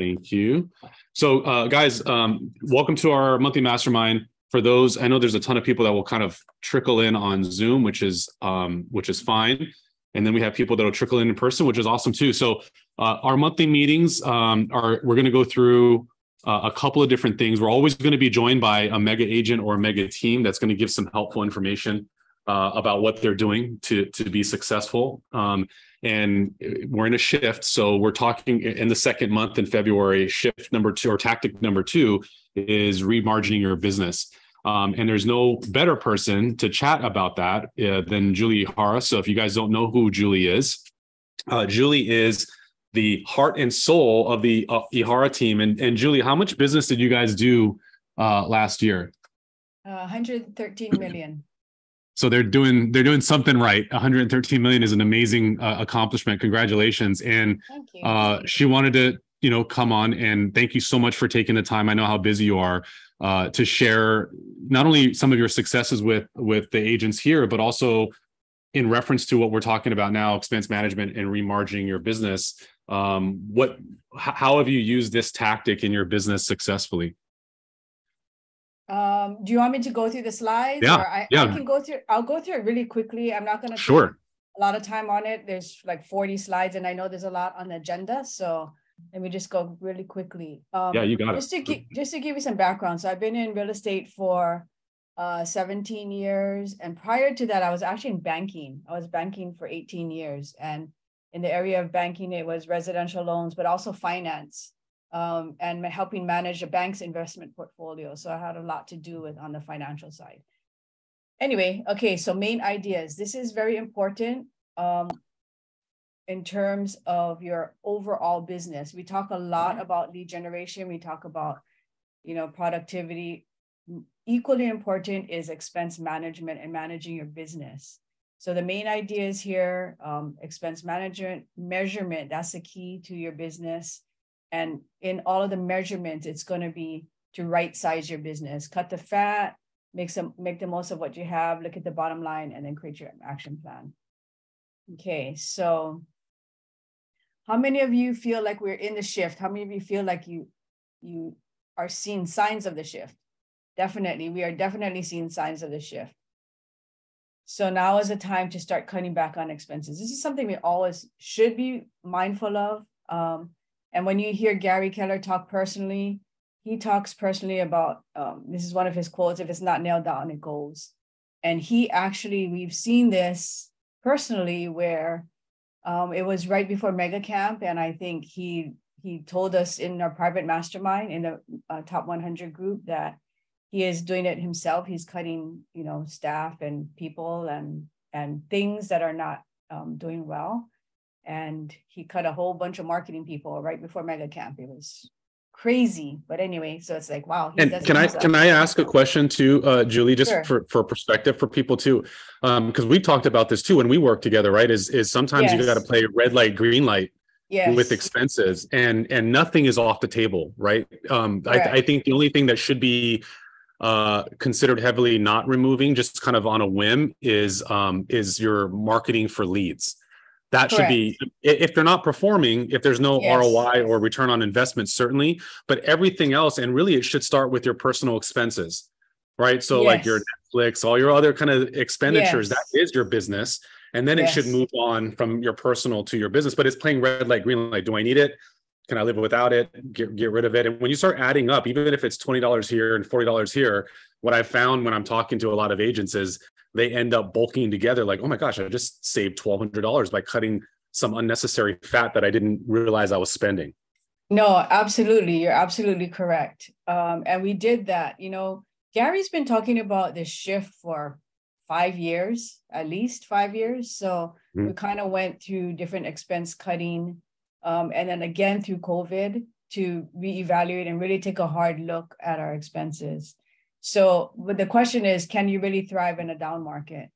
Thank you. So, guys, welcome to our monthly mastermind. For those, I know there's a ton of people that will kind of trickle in on Zoom, which is fine. And then we have people that will trickle in person, which is awesome too. So, our monthly meetings we're going to go through a couple of different things. We're always going to be joined by a mega agent or a mega team that's going to give some helpful information about what they're doing to be successful. And we're in a shift. So we're talking in the second month in February, shift number 2 or tactic number 2 is remargining your business. And there's no better person to chat about that than Julie Ihara. So if you guys don't know who Julie is the heart and soul of the Ihara team. And Julie, how much business did you guys do last year? 113 million. So they're doing something right. 113 million is an amazing accomplishment. Congratulations. And thank you. She wanted to, come on, and thank you so much for taking the time. I know how busy you are to share not only some of your successes with the agents here, but also in reference to what we're talking about now, expense management and remargining your business. How have you used this tactic in your business successfully? Do you want me to go through the slides? Yeah, or I can go through. I'll go through it really quickly. I'm not going to take a lot of time on it. There's like 40 slides, and I know there's a lot on the agenda. So let me just go really quickly. Yeah, you got it. Just to give you some background. So I've been in real estate for 17 years, and prior to that, I was actually in banking. I was banking for 18 years, and in the area of banking, it was residential loans, but also finance. And helping manage a bank's investment portfolio. So I had a lot to do with on the financial side. Anyway, okay, so main ideas. This is very important in terms of your overall business. We talk a lot about lead generation. We talk about, productivity. Equally important is expense management and managing your business. So the main ideas here, expense management, measurement, that's the key to your business. And in all of the measurements, it's going to be to right size your business, cut the fat, make the most of what you have, look at the bottom line, and then create your action plan. Okay, so how many of you feel like we're in the shift? How many of you feel like you are seeing signs of the shift? Definitely, we are definitely seeing signs of the shift. So now is the time to start cutting back on expenses. This is something we always should be mindful of. And when you hear Gary Keller talk personally, he talks personally about, this is one of his quotes, if it's not nailed down, it goes. And we've seen this personally where it was right before Mega Camp. And I think he told us in our private mastermind in the top 100 group that he is doing it himself. He's cutting, staff and people and things that are not doing well. And he cut a whole bunch of marketing people right before Mega Camp. It was crazy. But anyway, so it's like, wow. And can I ask a question too, Julie, just for perspective for people too? Because we talked about this too when we work together, right? Is sometimes you got to play red light, green light with expenses, and nothing is off the table, right? I think the only thing that should be considered heavily not removing, just kind of on a whim, is your marketing for leads. That should be, if they're not performing, if there's no ROI or return on investment, certainly, but everything else, and really it should start with your personal expenses, right? So like your Netflix, all your other kind of expenditures, that is your business. And then it should move on from your personal to your business, but it's playing red light, green light. Do I need it? Can I live without it? Get rid of it. And when you start adding up, even if it's $20 here and $40 here, what I found when I'm talking to a lot of agents is they end up bulking together like, oh my gosh, I just saved $1,200 by cutting some unnecessary fat that I didn't realize I was spending. No, absolutely. You're absolutely correct. And we did that. Gary's been talking about this shift for 5 years, at least 5 years. So we kind of went through different expense cutting and then again through COVID to reevaluate and really take a hard look at our expenses. So but the question is, can you really thrive in a down market?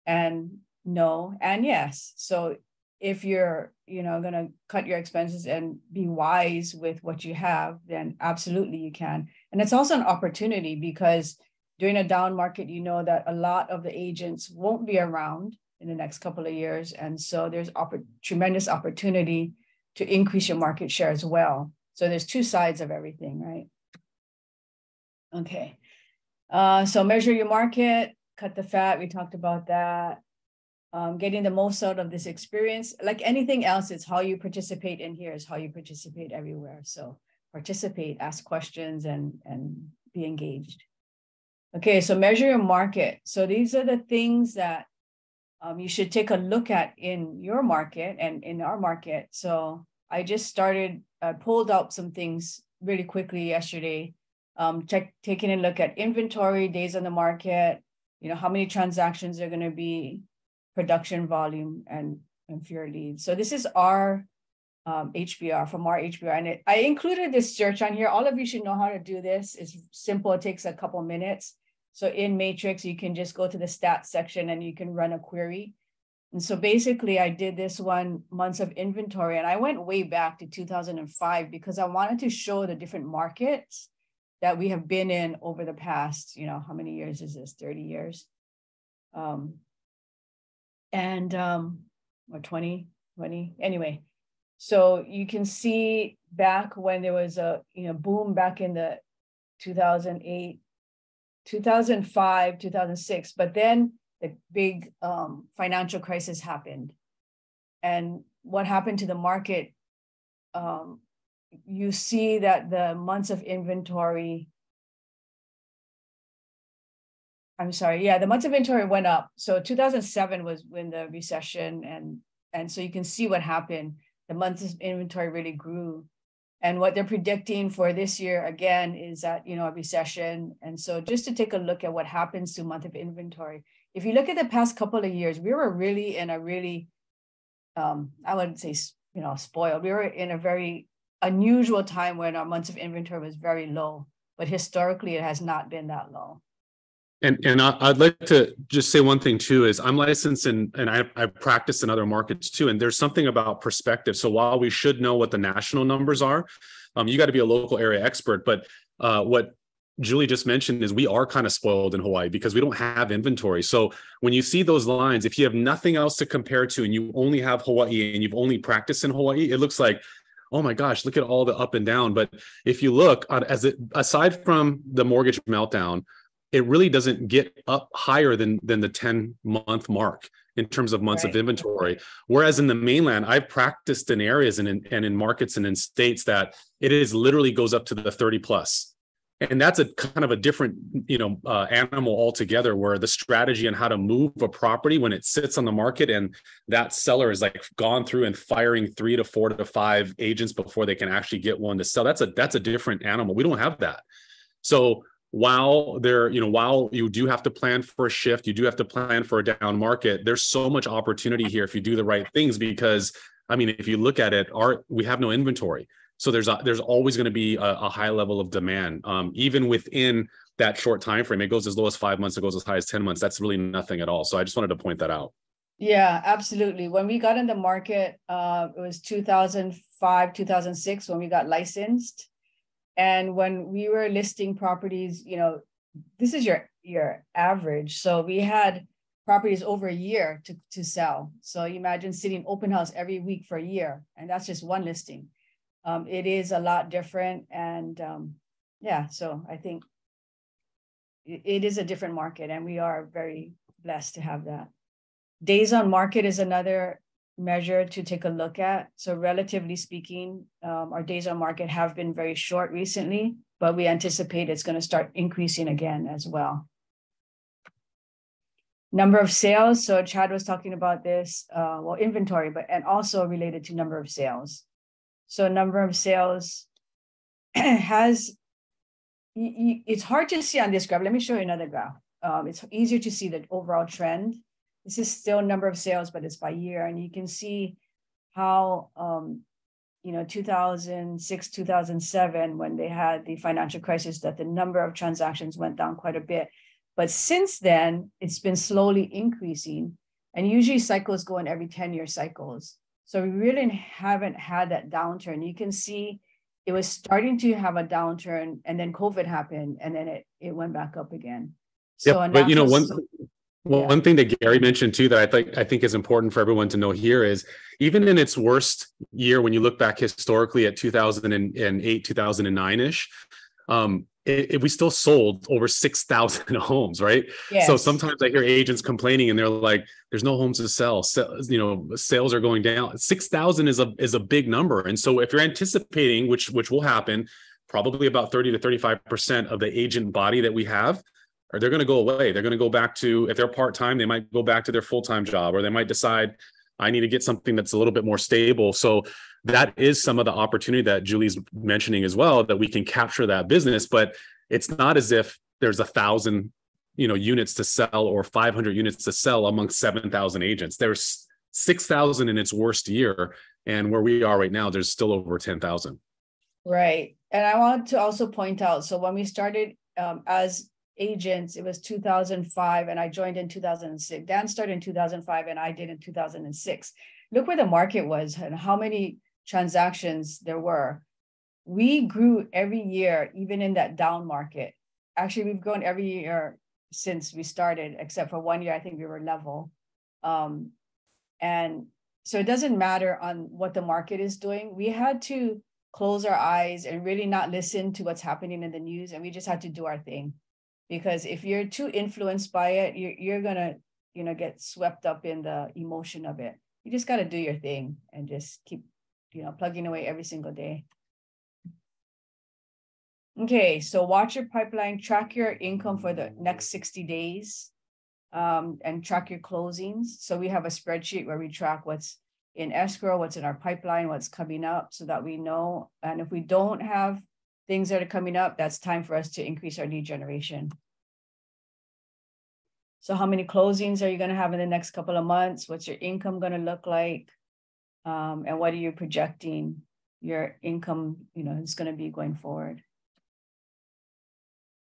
And no, and yes. So if you're, going to cut your expenses and be wise with what you have, then absolutely you can. And it's also an opportunity because during a down market, that a lot of the agents won't be around in the next couple of years. And so there's tremendous opportunity to increase your market share as well. So there's two sides of everything, right? Okay. So measure your market, cut the fat. We talked about that. Getting the most out of this experience. Like anything else, it's how you participate in here is how you participate everywhere. So participate, ask questions, and be engaged. Okay, so measure your market. So these are the things that you should take a look at in your market and in our market. So I just started, pulled out some things really quickly yesterday, taking a look at inventory, days on the market, how many transactions are going to be, production volume, and fewer leads. So this is our HBR, from our HBR. And I included this search on here. All of you should know how to do this. It's simple. It takes a couple minutes. So in Matrix, you can just go to the stats section and you can run a query. And so basically I did this one, months of inventory, and I went way back to 2005 because I wanted to show the different markets that we have been in over the past, how many years is this? 30 years. Or 20, anyway. So you can see back when there was a boom back in the 2008, 2005, 2006, but then the big financial crisis happened. And what happened to the market, you see that the months of inventory, the months of inventory went up. So 2007 was when the recession, and so you can see what happened. The months of inventory really grew. And what they're predicting for this year, again, is that, a recession. And so just to take a look at what happens to month of inventory. If you look at the past couple of years, we were really in a really, I wouldn't say, spoiled. We were in a very unusual time when our months of inventory was very low. But historically, it has not been that low. And I'd like to just say one thing too, is I'm licensed and I practice in other markets too. And there's something about perspective. So while we should know what the national numbers are, you got to be a local area expert. But what Julie just mentioned is we are kind of spoiled in Hawaii because we don't have inventory. So when you see those lines, if you have nothing else to compare to and you only have Hawaii and you've only practiced in Hawaii, it looks like, oh my gosh, look at all the up and down. But if you look aside from the mortgage meltdown, it really doesn't get up higher than the 10-month mark in terms of months of inventory. Whereas in the mainland, I've practiced in areas and in markets and in states that it is literally goes up to the 30 plus. And that's a kind of a different, animal altogether, where the strategy on how to move a property when it sits on the market and that seller is like gone through and firing 3 to 4 to 5 agents before they can actually get one to sell. That's a different animal. We don't have that. So while you do have to plan for a shift, you do have to plan for a down market, there's so much opportunity here if you do the right things, because if you look at it, we have no inventory. So there's always going to be a high level of demand, even within that short time frame. It goes as low as 5 months, it goes as high as 10 months. That's really nothing at all. So I just wanted to point that out. Yeah, absolutely. When we got in the market, it was 2005, 2006 when we got licensed. And when we were listing properties, this is your average. So we had properties over a year to sell. So you imagine sitting open house every week for a year, and that's just one listing. It is a lot different. And so I think it is a different market, and we are very blessed to have that. Days on market is another measure to take a look at. So relatively speaking, our days on market have been very short recently, but we anticipate it's going to start increasing again as well. Number of sales. So Chad was talking about this, inventory, and also related to number of sales. So number of sales it's hard to see on this graph. Let me show you another graph. It's easier to see the overall trend. This is still number of sales, but it's by year. And you can see how, 2006, 2007, when they had the financial crisis, that the number of transactions went down quite a bit. But since then, it's been slowly increasing. And usually cycles go in every 10-year cycles. So we really haven't had that downturn. You can see it was starting to have a downturn, and then COVID happened, and then it went back up again. So yeah, but Well, one thing that Gary mentioned too that I think is important for everyone to know here is even in its worst year, when you look back historically at 2008, 2009-ish, we still sold over 6,000 homes, right? Yes. So sometimes I hear agents complaining and they're like, there's no homes to sell. So, you know, sales are going down. 6,000 is a big number. And so if you're anticipating, which will happen, probably about 30 to 35% of the agent body that we have, or they're going to go away. They're going to go back to, if they're part-time, they might go back to their full-time job, or they might decide, I need to get something that's a little bit more stable. So that is some of the opportunity that Julie's mentioning as well, that we can capture that business. But it's not as if there's 1,000, units to sell or 500 units to sell amongst 7,000 agents. There's 6,000 in its worst year. And where we are right now, there's still over 10,000. Right. And I want to also point out, so when we started as agents, it was 2005 and I joined in 2006. Dan started in 2005 and I did in 2006. Look where the market was and how many transactions there were. We grew every year, even in that down market. Actually, we've grown every year since we started, except for 1 year, I think we were level. And so it doesn't matter on what the market is doing. We had to close our eyes and really not listen to what's happening in the news. And we just had to do our thing. Because if you're too influenced by it, you're going to, get swept up in the emotion of it. You just got to do your thing and just keep, plugging away every single day. Okay, so watch your pipeline, track your income for the next 60 days, and track your closings. So we have a spreadsheet where we track what's in escrow, what's in our pipeline, what's coming up, so that we know. And if we don't have things that are coming up, that's time for us to increase our lead generation. So how many closings are you going to have in the next couple of months? What's your income going to look like? And what are you projecting your income, is going to be going forward?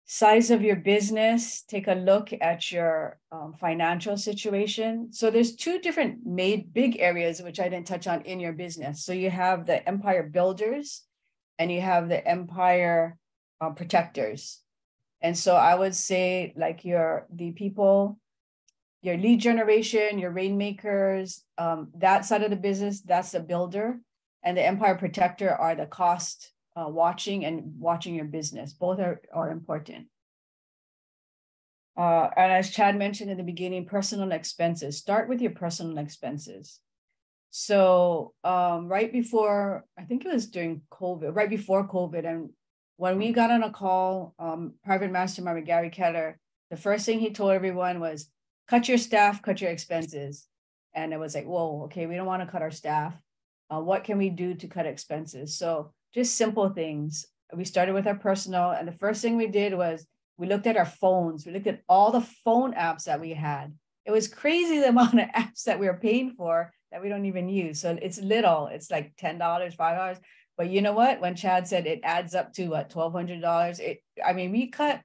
Size of your business, take a look at your financial situation. So there's two different big areas, which I didn't touch on in your business. So you have the empire builders and you have the empire protectors. And so I would say like the people, your lead generation, your rainmakers, that side of the business, that's the builder. And the empire protector are the cost watching your business. Both are important. And as Chad mentioned in the beginning, personal expenses. Start with your personal expenses. So right before, I think it was during COVID, right before COVID, and when we got on a call, private mastermind with Gary Keller, the first thing he told everyone was, cut your staff, cut your expenses. And it was like, whoa, okay, we don't want to cut our staff. What can we do to cut expenses? So just simple things. We started with our personal, and the first thing we did was we looked at our phones. We looked at all the phone apps that we had. It was crazy the amount of apps that we were paying for that we don't even use. So it's little, it's like $10, $5. But you know what? When Chad said it adds up to what, $1,200, we cut,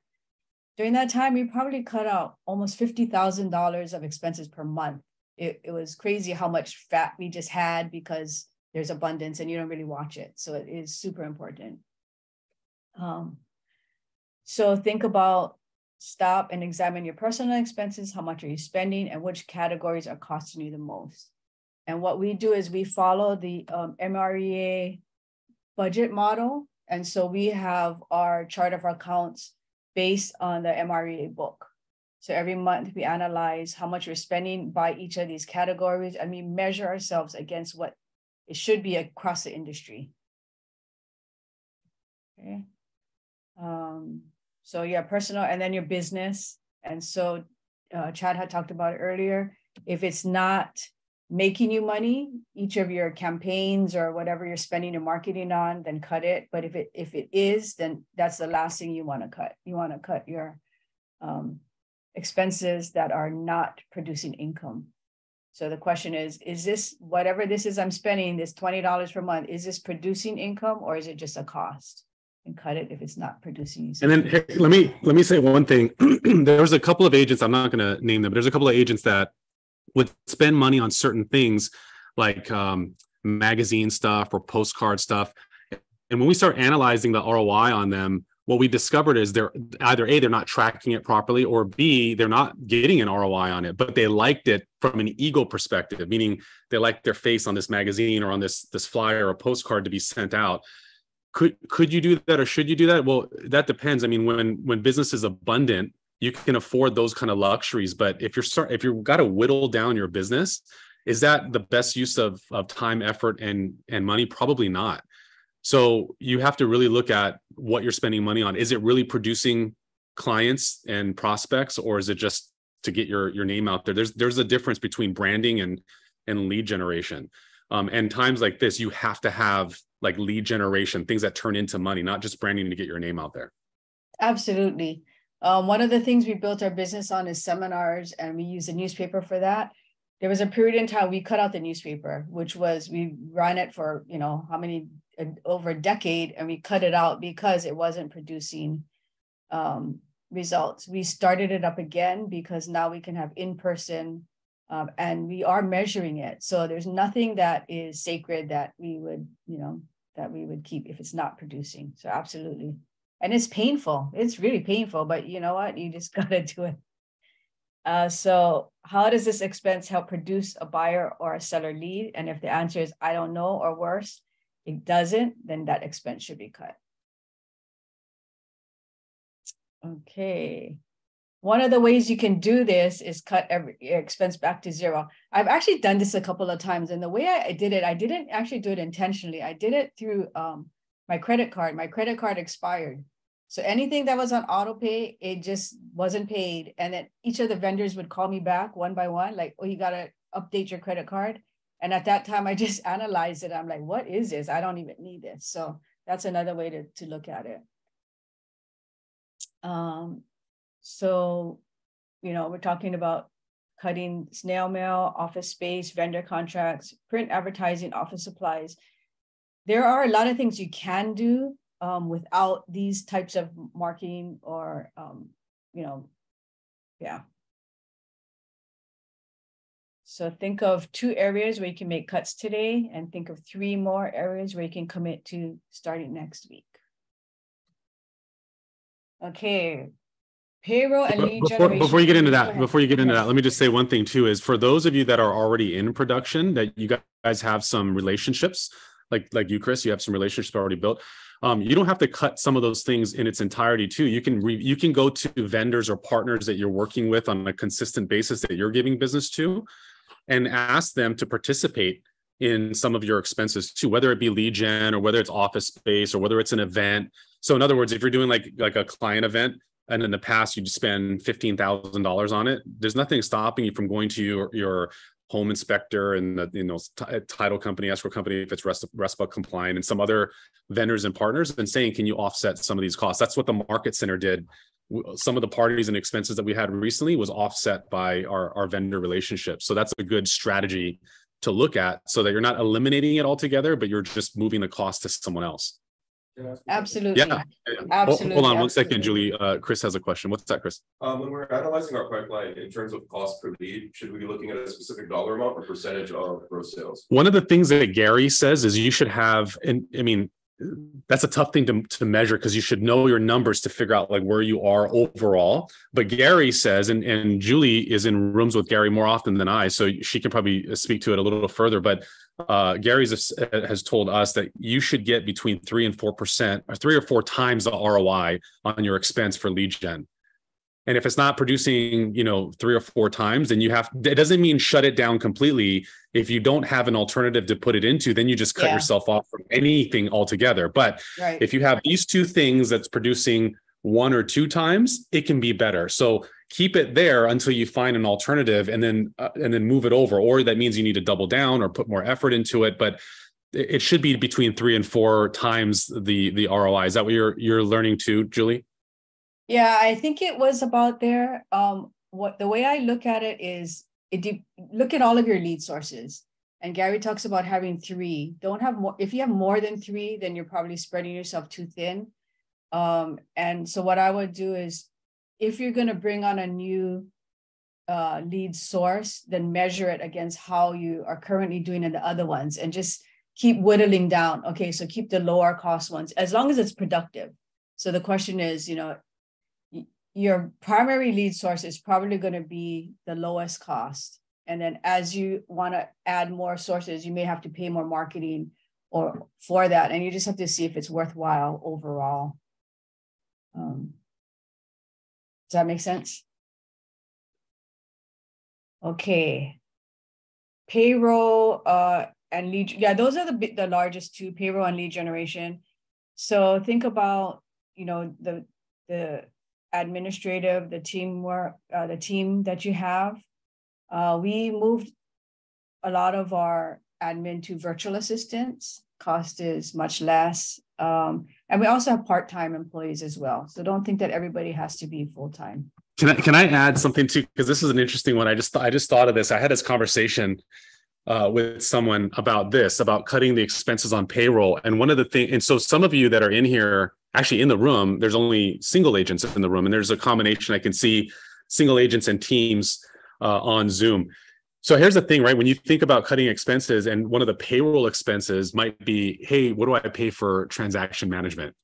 during that time, we probably cut out almost $50,000 of expenses per month. It was crazy how much fat we just had because there's abundance and you don't really watch it. So it is super important. So think about, stop and examine your personal expenses. How much are you spending and which categories are costing you the most? And what we do is we follow the MREA budget model. And so we have our chart of accounts based on the MREA book. So every month we analyze how much we're spending by each of these categories, and we measure ourselves against what it should be across the industry. Okay. So yeah, personal and then your business. And so Chad had talked about it earlier. If it's not making you money, each of your campaigns or whatever you're spending your marketing on, then cut it. But if it is, then that's the last thing you want to cut. You want to cut your expenses that are not producing income. So the question is this, whatever this is I'm spending, this $20 per month, is this producing income or is it just a cost? And cut it if it's not producing. And then hey, let me say one thing. There's a couple of agents, I'm not going to name them, but there's a couple of agents that would spend money on certain things like magazine stuff or postcard stuff. And when we start analyzing the ROI on them, what we discovered is they're either A, they're not tracking it properly, or B, they're not getting an ROI on it, but they liked it from an ego perspective, meaning they liked their face on this magazine or on this flyer or postcard to be sent out. Could you do that, or should you do that? Well, that depends. I mean, when business is abundant, you can afford those kind of luxuries. But if you've got to whittle down your business, is that the best use of time, effort, and money? Probably not. So you have to really look at what you're spending money on. Is it really producing clients and prospects, or is it just to get your name out there? There's a difference between branding and lead generation. And times like this, you have to have like lead generation, things that turn into money, not just branding to get your name out there. Absolutely. One of the things we built our business on is seminars, and we use the newspaper for that. There was a period in time we cut out the newspaper, which was, we ran it for, over a decade, and we cut it out because it wasn't producing results. We started it up again because now we can have in-person, and we are measuring it. So there's nothing that is sacred that we would keep if it's not producing. So absolutely. And it's painful. It's really painful, but you know what? You just got to do it. So how does this expense help produce a buyer or a seller lead? And if the answer is, I don't know, or worse, it doesn't, then that expense should be cut. Okay. One of the ways you can do this is cut every expense back to zero. I've actually done this a couple of times. And the way I did it, I didn't actually do it intentionally. I did it through my credit card. My credit card expired. So anything that was on auto pay, it just wasn't paid. And then each of the vendors would call me back one by one, like, oh, you got to update your credit card. And at that time, I just analyzed it. I'm like, what is this? I don't even need this. So that's another way to look at it. So, we're talking about cutting snail mail, office space, vendor contracts, print advertising, office supplies. There are a lot of things you can do without these types of marketing or, yeah. So think of 2 areas where you can make cuts today, and think of 3 more areas where you can commit to starting next week. Okay. Payroll and lead generation. Before you get into that, let me just say one thing too, is for those of you that are already in production, that you guys have some relationships, like you, Chris, you have some relationships already built. You don't have to cut some of those things in its entirety too. You can go to vendors or partners that you're working with on a consistent basis that you're giving business to, and ask them to participate in some of your expenses too, whether it be lead gen or whether it's office space or whether it's an event. So in other words, if you're doing like a client event, and in the past you'd spend $15,000 on it, there's nothing stopping you from going to your home inspector and the title company, escrow company, if it's RESPA compliant, and some other vendors and partners, and saying, can you offset some of these costs? That's what the Market Center did. Some of the parties and expenses that we had recently was offset by our vendor relationships. So that's a good strategy to look at, so that you're not eliminating it altogether, but you're just moving the cost to someone else. Absolutely. Yeah. Absolutely. Hold on one second, Julie. Chris has a question. What's that, Chris? When we're analyzing our pipeline in terms of cost per lead, should we be looking at a specific dollar amount or percentage of gross sales? One of the things that Gary says is you should have, and I mean, that's a tough thing to measure, because you should know your numbers to figure out like where you are overall. But Gary says, and Julie is in rooms with Gary more often than I, so she can probably speak to it a little further. But Gary has told us that you should get between 3 and 4%, or 3 or 4 times the ROI on your expense for lead gen. And if it's not producing, 3 or 4 times, then it doesn't mean shut it down completely. If you don't have an alternative to put it into, then you just cut yourself off from anything altogether. But if you have these 2 things that's producing 1 or 2 times, it can be better. So keep it there until you find an alternative, and then move it over. Or that means you need to double down or put more effort into it. But it should be between 3 and 4 times the ROI. Is that what you're learning too, Julie? Yeah, I think it was about there. The way I look at it is, look at all of your lead sources. And Gary talks about having 3. Don't have more. If you have more than 3, then you're probably spreading yourself too thin. And so what I would do is, if you're going to bring on a new lead source, then measure it against how you are currently doing in the other ones, and just keep whittling down. Okay, so keep the lower cost ones, as long as it's productive. So the question is, your primary lead source is probably going to be the lowest cost. And then as you want to add more sources, you may have to pay more marketing or for that. And you just have to see if it's worthwhile overall. Does that make sense? Okay. Payroll and lead. Yeah, those are the largest two, payroll and lead generation. So think about, the administrative, the teamwork, the team that you have. We moved a lot of our admin to virtual assistants. Cost is much less. And we also have part-time employees as well. So don't think that everybody has to be full-time. Can I add something too? Because this is an interesting one. I just thought of this. I had this conversation with someone about cutting the expenses on payroll. And one of the things, and so some of you that are in here, actually in the room, there's only single agents in the room, and there's a combination. I can see single agents and teams on Zoom. So here's the thing, right? When you think about cutting expenses, and one of the payroll expenses might be, hey, what do I pay for transaction management?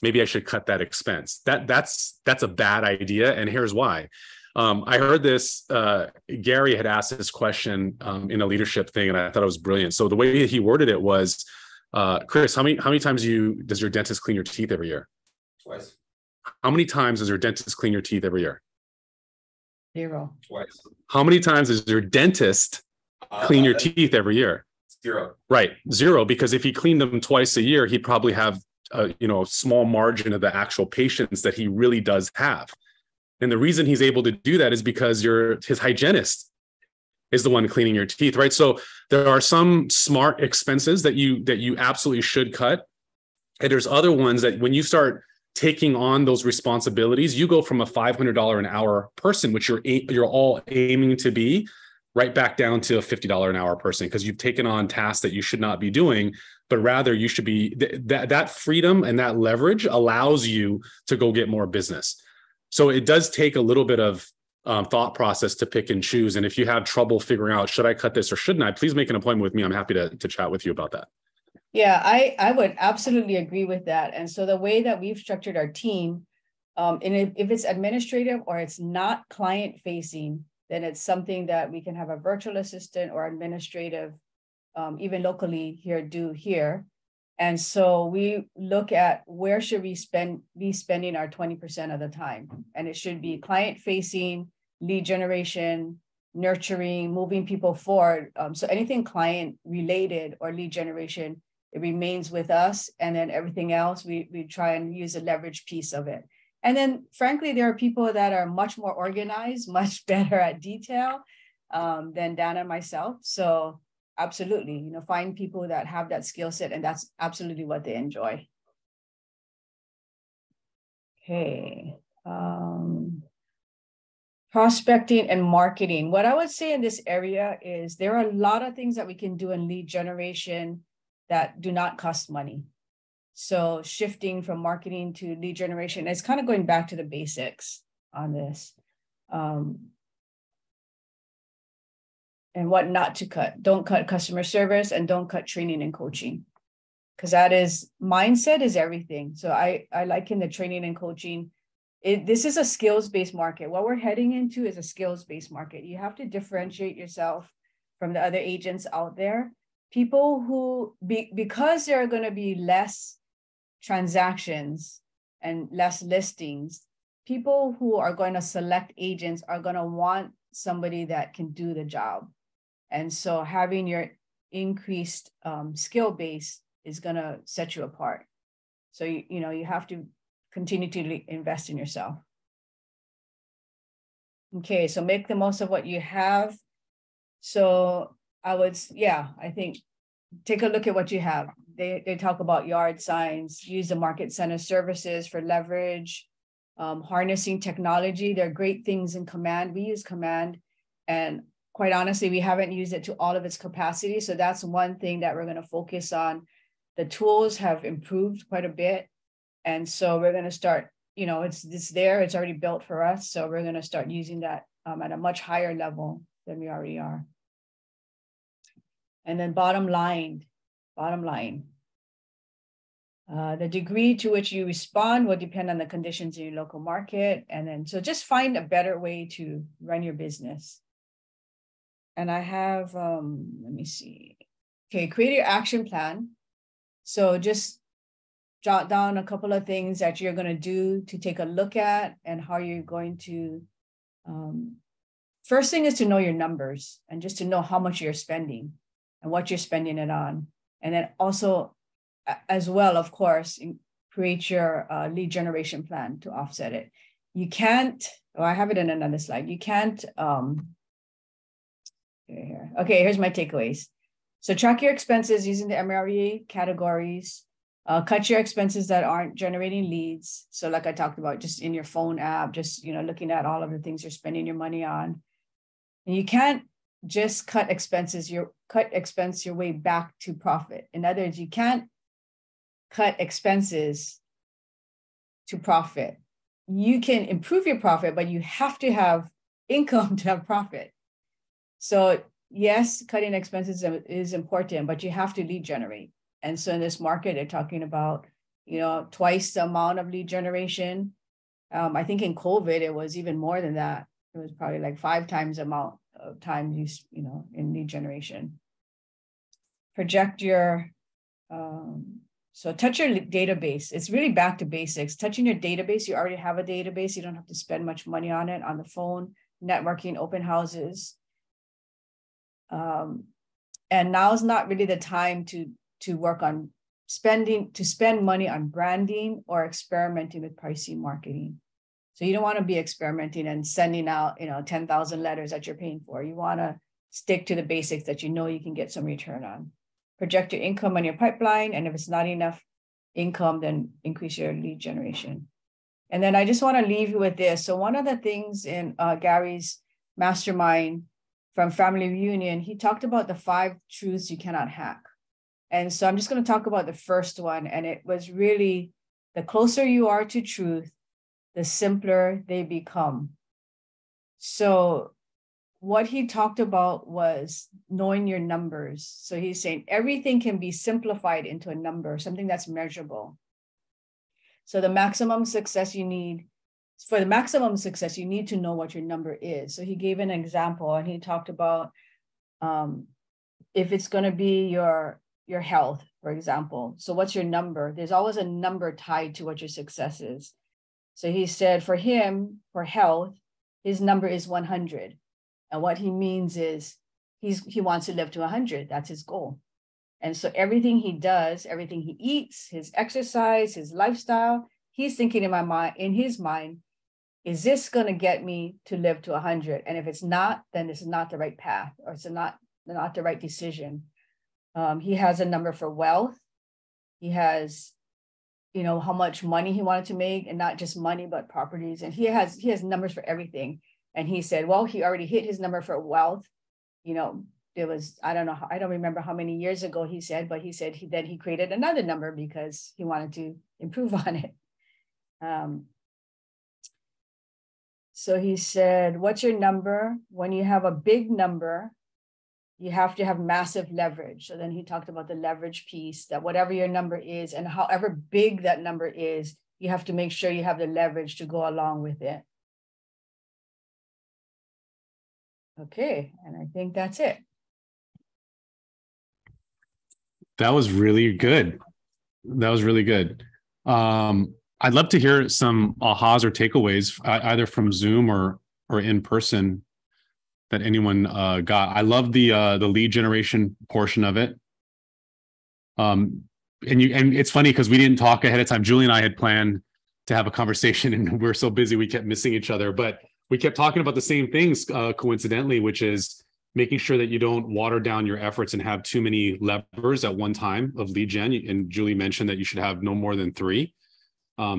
Maybe I should cut that expense. That's a bad idea, and here's why. I heard this, Gary had asked this question in a leadership thing, and I thought it was brilliant. So the way he worded it was, Chris, how many times does your dentist clean your teeth every year? Twice. How many times does your dentist clean your teeth every year? 0. Twice. How many times does your dentist clean your teeth every year? 0. Right, 0, because if he cleaned them twice a year, he'd probably have a small margin of the actual patients that he really does have. And the reason he's able to do that is because his hygienist is the one cleaning your teeth, right? So there are some smart expenses that you absolutely should cut. And there's other ones that when you start taking on those responsibilities, you go from a $500 an hour person, which you're all aiming to be, right back down to a $50 an hour person, because you've taken on tasks that you should not be doing, but rather you should be, that freedom and that leverage allows you to go get more business. So it does take a little bit of thought process to pick and choose. And if you have trouble figuring out, should I cut this or shouldn't I, please make an appointment with me. I'm happy to chat with you about that. Yeah, I would absolutely agree with that. And so the way that we've structured our team, and if it's administrative or it's not client facing, then it's something that we can have a virtual assistant or administrative, even locally do here. And so we look at where should we be spending our 20% of the time. And it should be client facing, lead generation, nurturing, moving people forward. So anything client related or lead generation, it remains with us. And then everything else, we try and use a leverage piece of it. And then frankly, there are people that are much more organized, much better at detail than Dana and myself. So absolutely, find people that have that skill set, and that's absolutely what they enjoy. Okay. Prospecting and marketing. What I would say in this area is there are a lot of things that we can do in lead generation that do not cost money. So shifting from marketing to lead generation, it's kind of going back to the basics on this. And what not to cut. Don't cut customer service and don't cut training and coaching, because mindset is everything. So I liken the training and coaching. This is a skills-based market. What we're heading into is a skills-based market. You have to differentiate yourself from the other agents out there. People who, because there are going to be less transactions and less listings, people who are going to select agents are going to want somebody that can do the job. And so having your increased skill base is going to set you apart. So, you have to continue to invest in yourself. Okay, so make the most of what you have. So I think take a look at what you have. They talk about yard signs, use the market center services for leverage, harnessing technology. There are great things in Command. We use Command, and quite honestly, we haven't used it to all of its capacity. So that's one thing that we're going to focus on. The tools have improved quite a bit. And so we're going to start, it's there, it's already built for us. So we're going to start using that at a much higher level than we already are. And then bottom line, The degree to which you respond will depend on the conditions in your local market. And then, so just find a better way to run your business. And I have, let me see. Okay, create your action plan. So just jot down a couple of things that you're going to do to take a look at and how you're going to, first thing is to know your numbers and just to know how much you're spending and what you're spending it on. And then also, as well, of course, create your lead generation plan to offset it. You can't, I have it in another slide. You can't, okay, here's my takeaways. So track your expenses using the MREA categories. Cut your expenses that aren't generating leads. So like I talked about, just in your phone app, just, looking at all of the things you're spending your money on. And you can't just cut expenses, cut expense your way back to profit. In other words, you can't cut expenses to profit. You can improve your profit, but you have to have income to have profit. So yes, cutting expenses is important, but you have to lead generate. And so in this market, they're talking about, twice the amount of lead generation. I think in COVID, it was even more than that. It was probably like 5 times the amount of time used, in lead generation. Project your, so touch your database. It's really back to basics. Touching your database, you already have a database. You don't have to spend much money on it, on the phone, networking, open houses. And now is not really the time to work on spend money on branding or experimenting with pricing marketing. So you don't want to be experimenting and sending out, 10,000 letters that you're paying for. You want to stick to the basics that you can get some return on. Project your income on your pipeline. And if it's not enough income, then increase your lead generation. And then I just want to leave you with this. So one of the things in Gary's Mastermind from Family Reunion, he talked about the 5 truths you cannot hack. And so I'm just going to talk about the first one. And it was really, the closer you are to truth, the simpler they become. So what he talked about was knowing your numbers. So he's saying everything can be simplified into a number, something that's measurable. So the maximum success you need, for the maximum success, you need to know what your number is. So he gave an example and he talked about if it's going to be your health, for example. So what's your number? There's always a number tied to what your success is. So he said for him, for health, his number is 100. And what he means is he wants to live to 100. That's his goal. And so everything he does, everything he eats, his exercise, his lifestyle, he's thinking in his mind, is this going to get me to live to 100? And if it's not, then this is not the right path, or it's not the right decision. He has a number for wealth. He has, how much money he wanted to make, and not just money, but properties. And he has numbers for everything. And he said, well, he already hit his number for wealth. It was, I don't remember how many years ago he said, but he said then he created another number because he wanted to improve on it. So he said, what's your number? When you have a big number, you have to have massive leverage. So then he talked about the leverage piece, that whatever your number is and however big that number is, you have to make sure you have the leverage to go along with it. Okay, and I think that's it. That was really good. I'd love to hear some ahas or takeaways, either from Zoom or in person, that anyone got. I love the lead generation portion of it. And it's funny because we didn't talk ahead of time. Julie and I had planned to have a conversation, and we're so busy we kept missing each other. But we kept talking about the same things, coincidentally, which is making sure that you don't water down your efforts and have too many levers at one time of lead gen. And Julie mentioned that you should have no more than 3.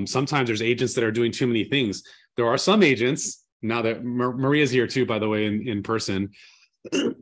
Sometimes there's agents that are doing too many things. There are some agents, now that Maria's here too, by the way, in person,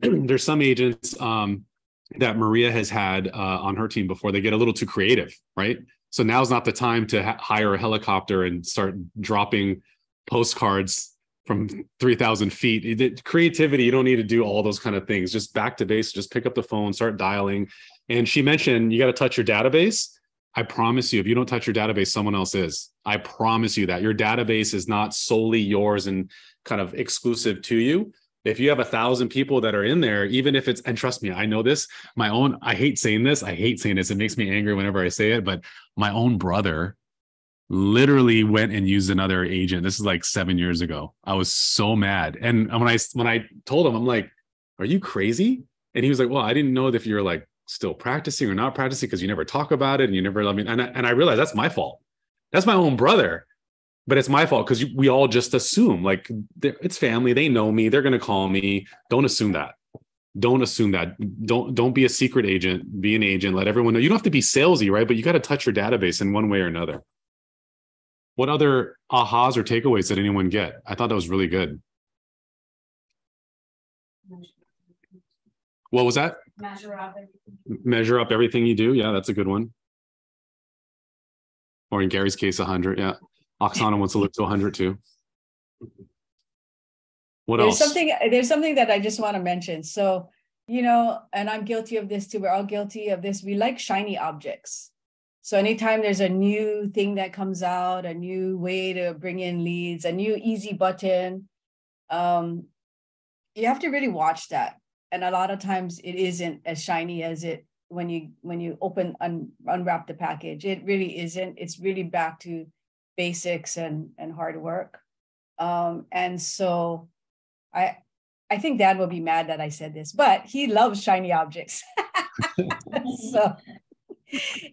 there's some agents that Maria has had on her team before. They get a little too creative, right? So now's not the time to hire a helicopter and start dropping postcards from 3,000 feet. Creativity, you don't need to do all those kind of things. Just back to base, just pick up the phone, start dialing. And she mentioned you got to touch your database. I promise you, if you don't touch your database, someone else is. I promise you that your database is not solely yours and kind of exclusive to you. If you have 1,000 people that are in there, even if it's, and trust me, I know this, I hate saying this. It makes me angry whenever I say it, but my own brother literally went and used another agent. This is like 7 years ago. I was so mad. And when I told him, I'm like, are you crazy? And he was like, well, I didn't know if you're like still practicing or not practicing because you never talk about it and you never let me. And I realized that's my fault. That's my own brother, but it's my fault because we all just assume like it's family. They know me. They're going to call me. Don't assume that. Don't assume that. Don't be a secret agent. Be an agent. Let everyone know. You don't have to be salesy, right? But you got to touch your database in one way or another. What other ahas or takeaways did anyone get? I thought that was really good. What was that? Measure up everything you do. Yeah, that's a good one. Or in Gary's case, 100. Yeah. Oksana wants to live to 100 too. What else? There's something that I just want to mention. So, and I'm guilty of this too. We're all guilty of this. We like shiny objects. So anytime there's a new thing that comes out, a new way to bring in leads, a new easy button, you have to really watch that. And a lot of times it isn't as shiny as it when you unwrap the package. It really isn't. It's really back to basics and hard work. And so I think Dad will be mad that I said this, but he loves shiny objects. So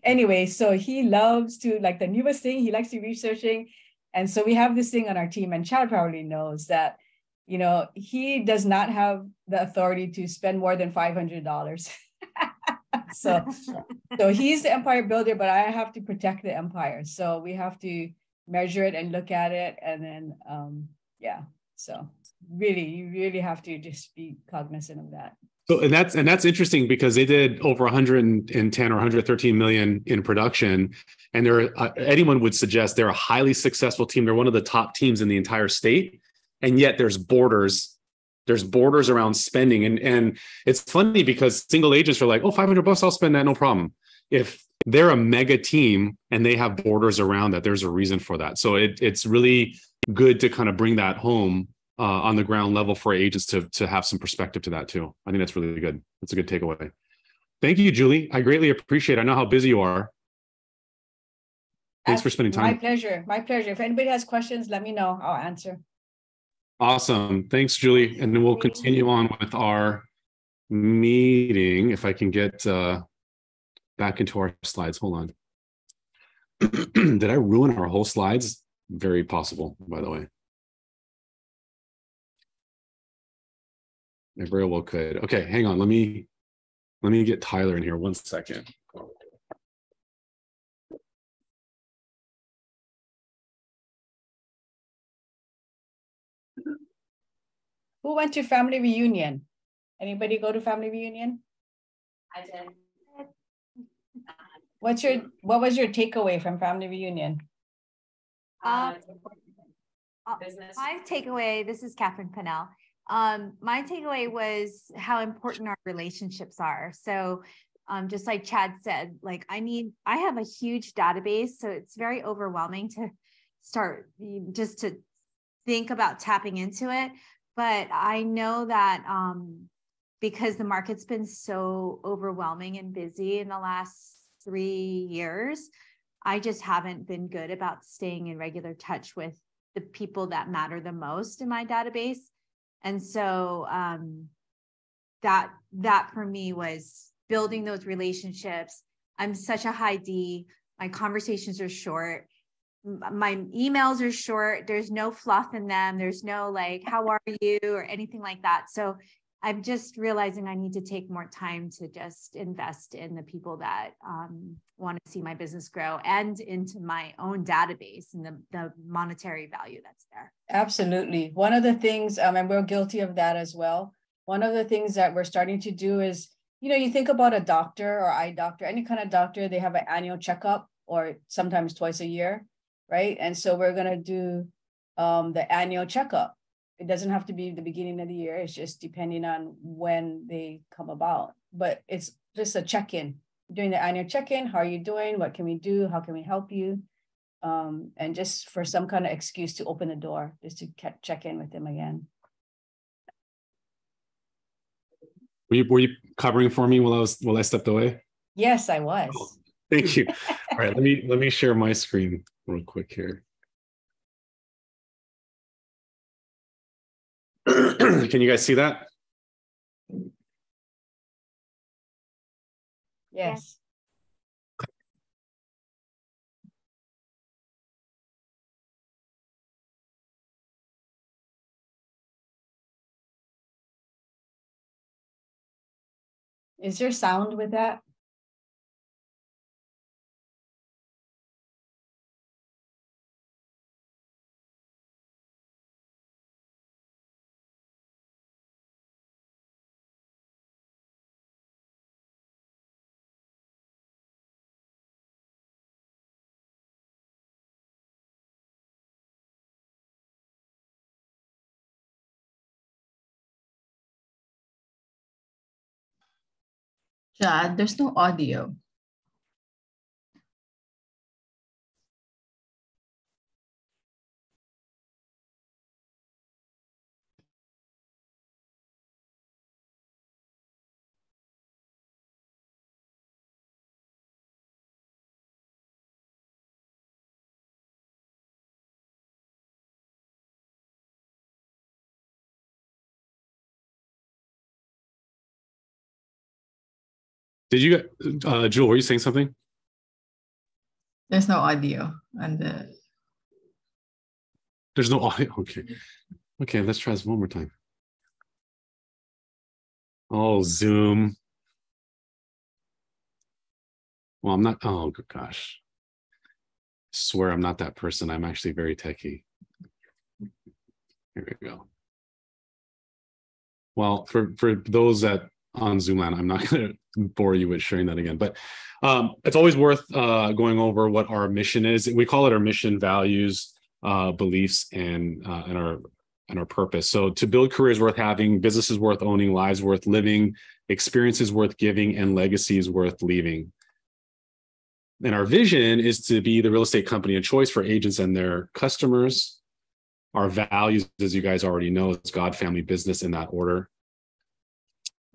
anyway, so he loves to like the newest thing, he likes to researching. And so we have this thing on our team, and Chad probably knows that, he does not have the authority to spend more than $500. So he's the empire builder, but I have to protect the empire. So we have to measure it and look at it. And then, so really, you really have to just be cognizant of that. So, and that's interesting because they did over 110 or 113 million in production. And anyone would suggest they're a highly successful team. They're one of the top teams in the entire state. And yet there's borders around spending. And it's funny because single agents are like, oh, $500, I'll spend that, no problem. If they're a mega team and they have borders around that, there's a reason for that. So it's really good to kind of bring that home on the ground level for agents to have some perspective to that too. I think that's really good. That's a good takeaway. Thank you, Julie. I greatly appreciate it. I know how busy you are. Thanks for spending time. My pleasure. My pleasure. If anybody has questions, let me know. I'll answer. Awesome. Thanks, Julie. And then we'll continue on with our meeting. If I can get back into our slides. Hold on. Did I ruin our whole slides? Very possible, by the way. I very well could. Okay, hang on. Let me get Tyler in here 1 second. Who went to family reunion? Anybody go to family reunion? I did. What was your takeaway from family reunion? Business. My takeaway, this is Catherine Pinnell. My takeaway was how important our relationships are. So just like Chad said, like I have a huge database, so it's very overwhelming to start just to think about tapping into it. But I know that because the market's been so overwhelming and busy in the last 3 years, I just haven't been good about staying in regular touch with the people that matter the most in my database. And so that for me was building those relationships. I'm such a high D. My conversations are short. My emails are short. There's no fluff in them. There's no like, how are you or anything like that. So I'm just realizing I need to take more time to just invest in the people that want to see my business grow and into my own database and the monetary value that's there. Absolutely. One of the things, and we're guilty of that as well. One of the things that we're starting to do is, you think about a doctor or eye doctor, any kind of doctor, they have an annual checkup or sometimes twice a year, right? And so we're going to do the annual checkup. It doesn't have to be the beginning of the year. It's just depending on when they come about, but it's just a check-in. doing the annual check-in. How are you doing? What can we do? How can we help you? And just for some kind of excuse to open the door, just to check in with them again. Were you covering for me while I stepped away? Yes, I was. Oh, thank you. All right, let me share my screen real quick here. Can you guys see that? Yes. Is there sound with that? Chad, there's no audio. Did you, Jewel, were you saying something? There's no audio on the. There's no audio. Okay. Okay, let's try this one more time. Oh, Zoom. Well, I'm not. Oh, gosh. I swear I'm not that person. I'm actually very techie. Here we go. Well, for those that on Zoom land, I'm not going to bore you with sharing that again, but it's always worth going over what our mission is. We call it our mission, values, beliefs, and our purpose. So to build careers worth having, businesses worth owning, lives worth living, experiences worth giving, and legacies worth leaving. And our vision is to be the real estate company of choice for agents and their customers. Our values, as you guys already know, is God, family, business, in that order.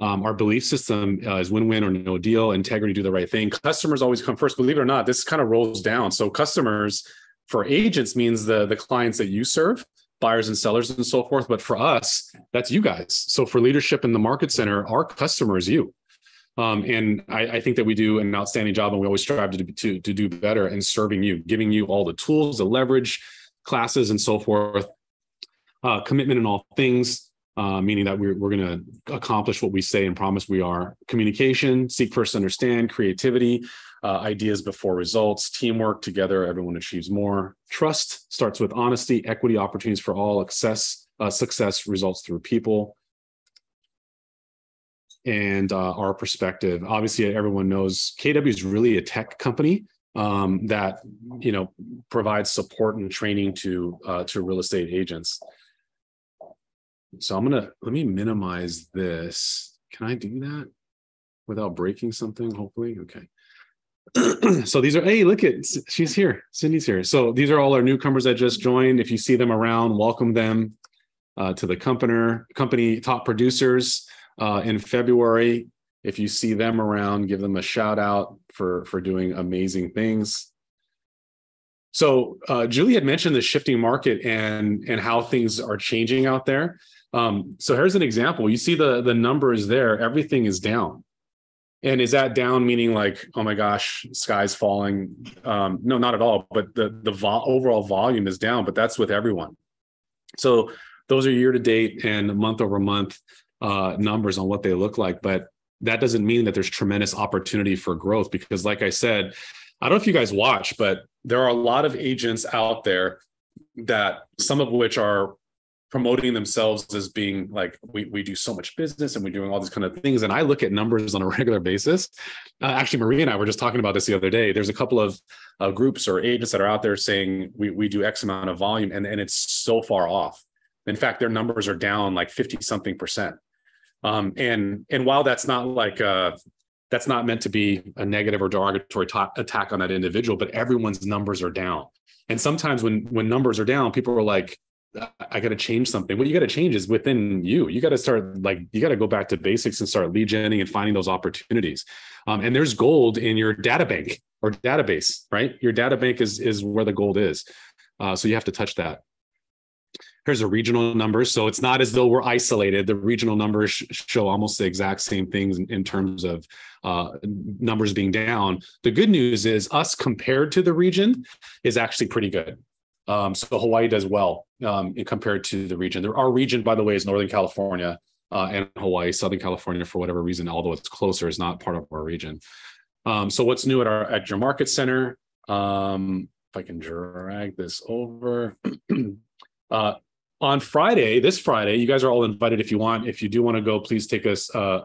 Our belief system is win-win or no deal, integrity, do the right thing. Customers always come first. Believe it or not, this kind of rolls down. So customers for agents means the clients that you serve, buyers and sellers and so forth. But for us, that's you guys. So for leadership in the market center, our customer is you. And I think that we do an outstanding job, and we always strive to do better in serving you, giving you all the tools, the leverage, classes, and so forth. Commitment in all things, meaning that we're going to accomplish what we say and promise we are. Communication, seek first to understand. Creativity, ideas before results. Teamwork, together everyone achieves more. Trust starts with honesty, equity, opportunities for all. Success results through people. And our perspective, obviously everyone knows KW is really a tech company that provides support and training to real estate agents. So let me minimize this. Can I do that without breaking something? Hopefully. Okay. So these are, hey, look at, she's here. Cindy's here. So these are all our newcomers that just joined. If you see them around, welcome them to the company top producers in February. If you see them around, give them a shout out for doing amazing things. So Julie had mentioned the shifting market and how things are changing out there. So here's an example. You see the numbers there, everything is down. And is that down meaning like, oh my gosh, sky's falling? No, not at all. But the overall volume is down, but that's with everyone. So those are year to date and month over month numbers on what they look like. But that doesn't mean that there's tremendous opportunity for growth, because like I said, I don't know if you guys watch, but there are a lot of agents out there that some of which are promoting themselves as being like, we do so much business and we're doing all these kind of things. And I look at numbers on a regular basis. Actually, Maria and I were just talking about this the other day. There's a couple of groups or agents that are out there saying we do X amount of volume, and it's so far off. In fact, their numbers are down like 50 something percent. And while that's not like That's not meant to be a negative or derogatory attack on that individual, but everyone's numbers are down. And sometimes when numbers are down, people are like, I got to change something. What you got to change is within you. You got to start you got to go back to basics and start lead genning and finding those opportunities. And there's gold in your data bank or database, right? Your data bank is where the gold is. So you have to touch that. Here's the regional numbers. So it's not as though we're isolated. The regional numbers show almost the exact same things in terms of numbers being down. The good news is us compared to the region is actually pretty good. So Hawaii does well compared to the region. Our region, by the way, is Northern California and Hawaii. Southern California, for whatever reason, although it's closer, is not part of our region. So what's new at your market center? If I can drag this over. On Friday, this Friday, you guys are all invited if you want. If you do want to go, please take us a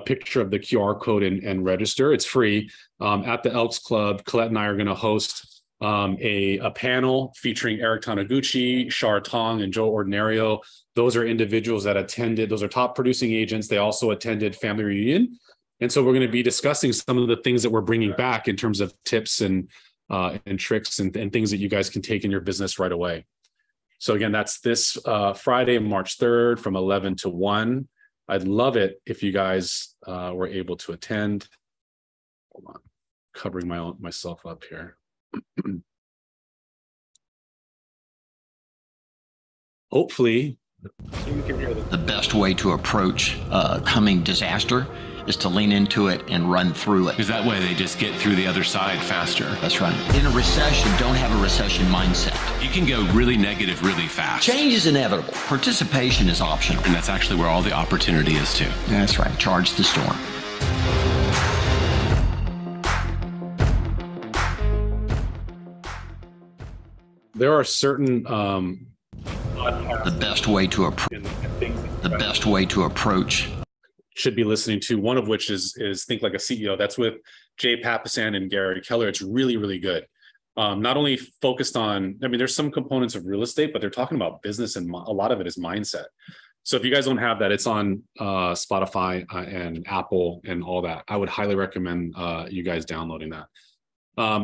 picture of the QR code and register. It's free. At the Elks Club, Colette and I are going to host a panel featuring Eric Taniguchi, Shar Tong, and Joe Ordinario. Those are individuals that attended. Those are top producing agents. They also attended Family Reunion. And so we're going to be discussing some of the things that we're bringing back in terms of tips and tricks and things that you guys can take in your business right away. So again, that's this Friday, March 3rd from 11 to 1. I'd love it if you guys were able to attend. Hold on, covering myself up here. Hopefully, the best way to approach coming disaster is to lean into it and run through it. Because that way they just get through the other side faster. That's right. In a recession, don't have a recession mindset. You can go really negative really fast. Change is inevitable. Participation is optional. And that's actually where all the opportunity is too. That's right. Charge the storm. There are certain the best way to approach should be listening to, one of which is Think Like a CEO. That's with Jay Papasan and Gary Keller. It's really, really good. Not only focused on, I mean, there's some components of real estate, but they're talking about business, and a lot of it is mindset. So if you guys don't have that, it's on Spotify and Apple and all that. I would highly recommend you guys downloading that.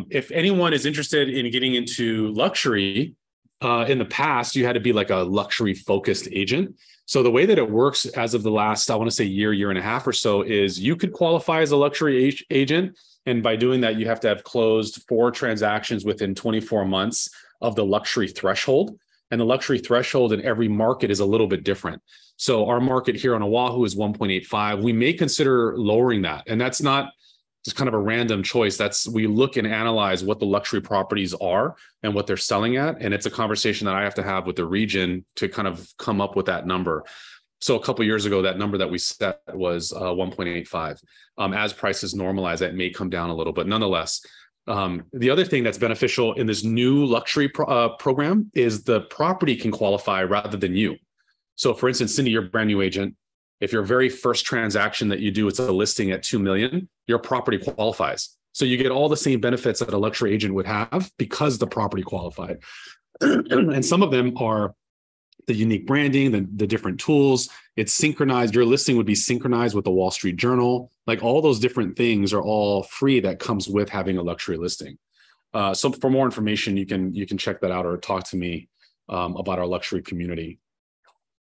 If anyone is interested in getting into luxury, in the past, you had to be like a luxury focused agent. So the way that it works as of the last, I want to say year and a half or so, is you could qualify as a luxury agent. And by doing that, you have to have closed 4 transactions within 24 months of the luxury threshold. And the luxury threshold in every market is a little bit different. So our market here on Oahu is 1.85. We may consider lowering that. And that's not just kind of a random choice. We look and analyze what the luxury properties are and what they're selling at. And it's a conversation that I have to have with the region to kind of come up with that number. So a couple of years ago, that number that we set was 1.85. As prices normalize, that may come down a little, but nonetheless, the other thing that's beneficial in this new luxury program is the property can qualify rather than you. So for instance, Cindy, you're a brand new agent. If your very first transaction that you do, it's a listing at $2 million, your property qualifies. So you get all the same benefits that a luxury agent would have because the property qualified. And some of them are the unique branding, the different tools. It's synchronized. Your listing would be synchronized with the Wall Street Journal. Like all those different things are all free that comes with having a luxury listing. So for more information, you can check that out or talk to me about our luxury community.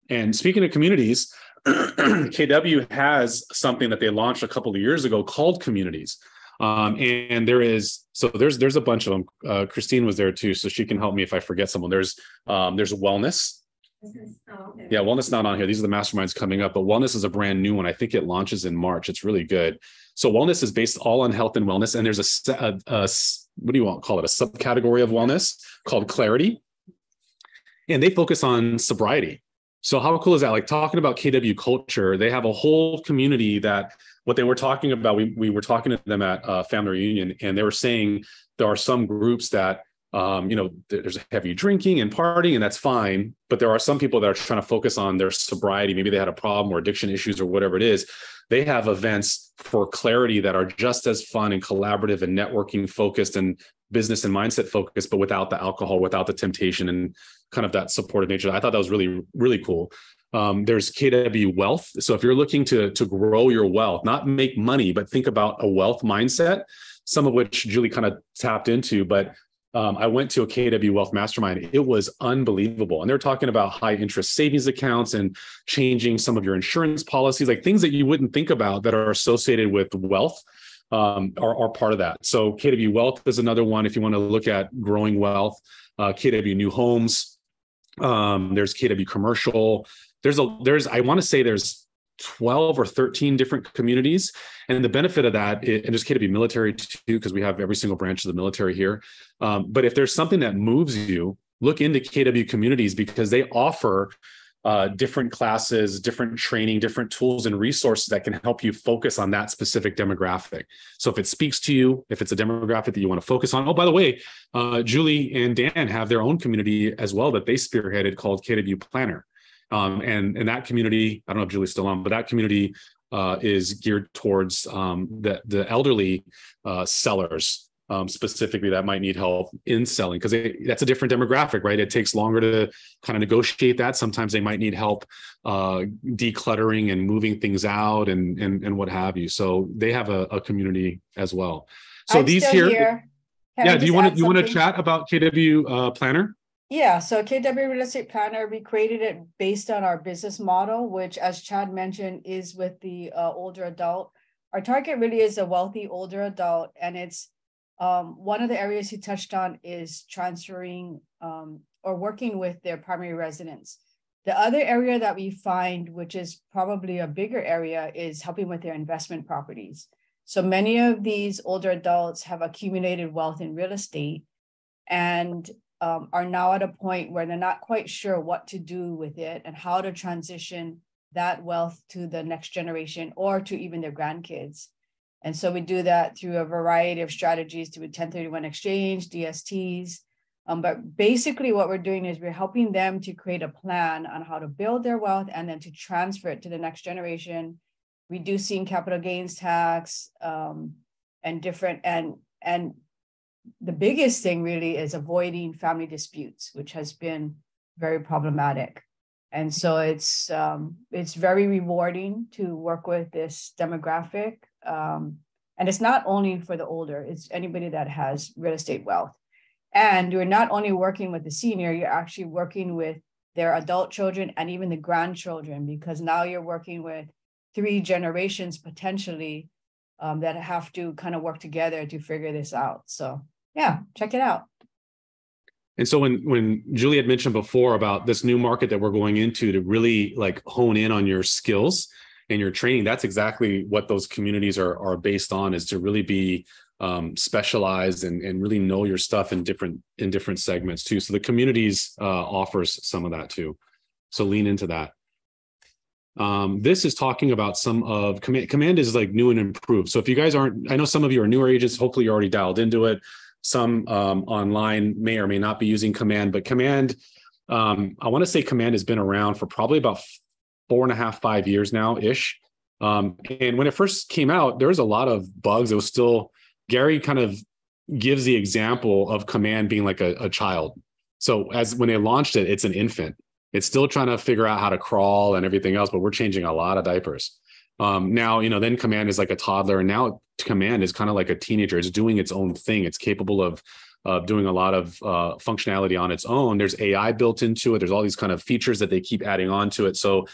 And speaking of communities, KW has something that they launched a couple of years ago called Communities. And there's a bunch of them. Christine was there too, so she can help me if I forget someone. There's wellness. Okay. Yeah, wellness not on here. These are the masterminds coming up, but wellness is a brand new one. I think it launches in March. It's really good. So wellness is based all on health and wellness, and there's what do you want to call it? A subcategory of wellness called clarity, and they focus on sobriety. So how cool is that? Like talking about KW culture, they have a whole community that what they were talking about, we were talking to them at Family Reunion, and they were saying there are some groups that, there's heavy drinking and partying, and that's fine. But there are some people that are trying to focus on their sobriety. Maybe they had a problem or addiction issues or whatever it is. They have events for clarity that are just as fun and collaborative and networking focused and business and mindset focused, but without the alcohol, without the temptation and kind of that supportive nature. I thought that was really, really cool. There's KW Wealth. So if you're looking to grow your wealth, not make money, but think about a wealth mindset, some of which Julie kind of tapped into. But I went to a KW Wealth Mastermind. It was unbelievable. And they're talking about high interest savings accounts and changing some of your insurance policies, like things that you wouldn't think about that are associated with wealth. Are part of that. So KW Wealth is another one if you want to look at growing wealth. KW New Homes. There's KW Commercial. I want to say there's 12 or 13 different communities. And the benefit of that, and there's KW Military too, because we have every single branch of the military here. But if there's something that moves you, look into KW communities because they offer different classes, different training, different tools and resources that can help you focus on that specific demographic. So if it speaks to you, if it's a demographic that you want to focus on, oh, by the way, Julie and Dan have their own community as well that they spearheaded called KW Planner. And that community, I don't know if Julie's still on, but that community is geared towards the elderly sellers. Specifically that might need help in selling because that's a different demographic, right? It takes longer to kind of negotiate that. Sometimes they might need help decluttering and moving things out and what have you. So they have a community as well. So these here. Yeah. Do you want to chat about KW Planner? Yeah. So KW Real Estate Planner, we created it based on our business model, which as Chad mentioned is with the older adult. Our target really is a wealthy older adult, and it's one of the areas he touched on is transferring or working with their primary residence. The other area that we find, which is probably a bigger area, is helping with their investment properties. So many of these older adults have accumulated wealth in real estate and are now at a point where they're not quite sure what to do with it and how to transition that wealth to the next generation or to even their grandkids. And so we do that through a variety of strategies, through a 1031 exchange, DSTs. But basically what we're doing is we're helping them to create a plan on how to build their wealth and then to transfer it to the next generation, reducing capital gains tax and the biggest thing really is avoiding family disputes, which has been very problematic. And so it's very rewarding to work with this demographic. And it's not only for the older, it's anybody that has real estate wealth. And you're not only working with the senior, you're actually working with their adult children and even the grandchildren, because now you're working with 3 generations potentially that have to kind of work together to figure this out. So yeah, check it out. And so when Julie had mentioned before about this new market that we're going into to really like hone in on your skills and your training, that's exactly what those communities are based on, is to really be specialized and really know your stuff in different segments too. So the communities offers some of that too. So lean into that. This is talking about some of Command is like new and improved. So if you guys aren't, I know some of you are newer agents, hopefully you're already dialed into it. Some online may or may not be using Command, but Command, I want to say Command has been around for probably about 4.5, 5 years now ish. And when it first came out, there was a lot of bugs. It was still, Gary kind of gives the example of Command being like a child. So when they launched it, it's an infant. It's still trying to figure out how to crawl and everything else, but we're changing a lot of diapers. Now, then Command is like a toddler, and now Command is kind of like a teenager. It's doing its own thing. It's capable of doing a lot of functionality on its own. There's AI built into it. There's all these kind of features that they keep adding on to it. So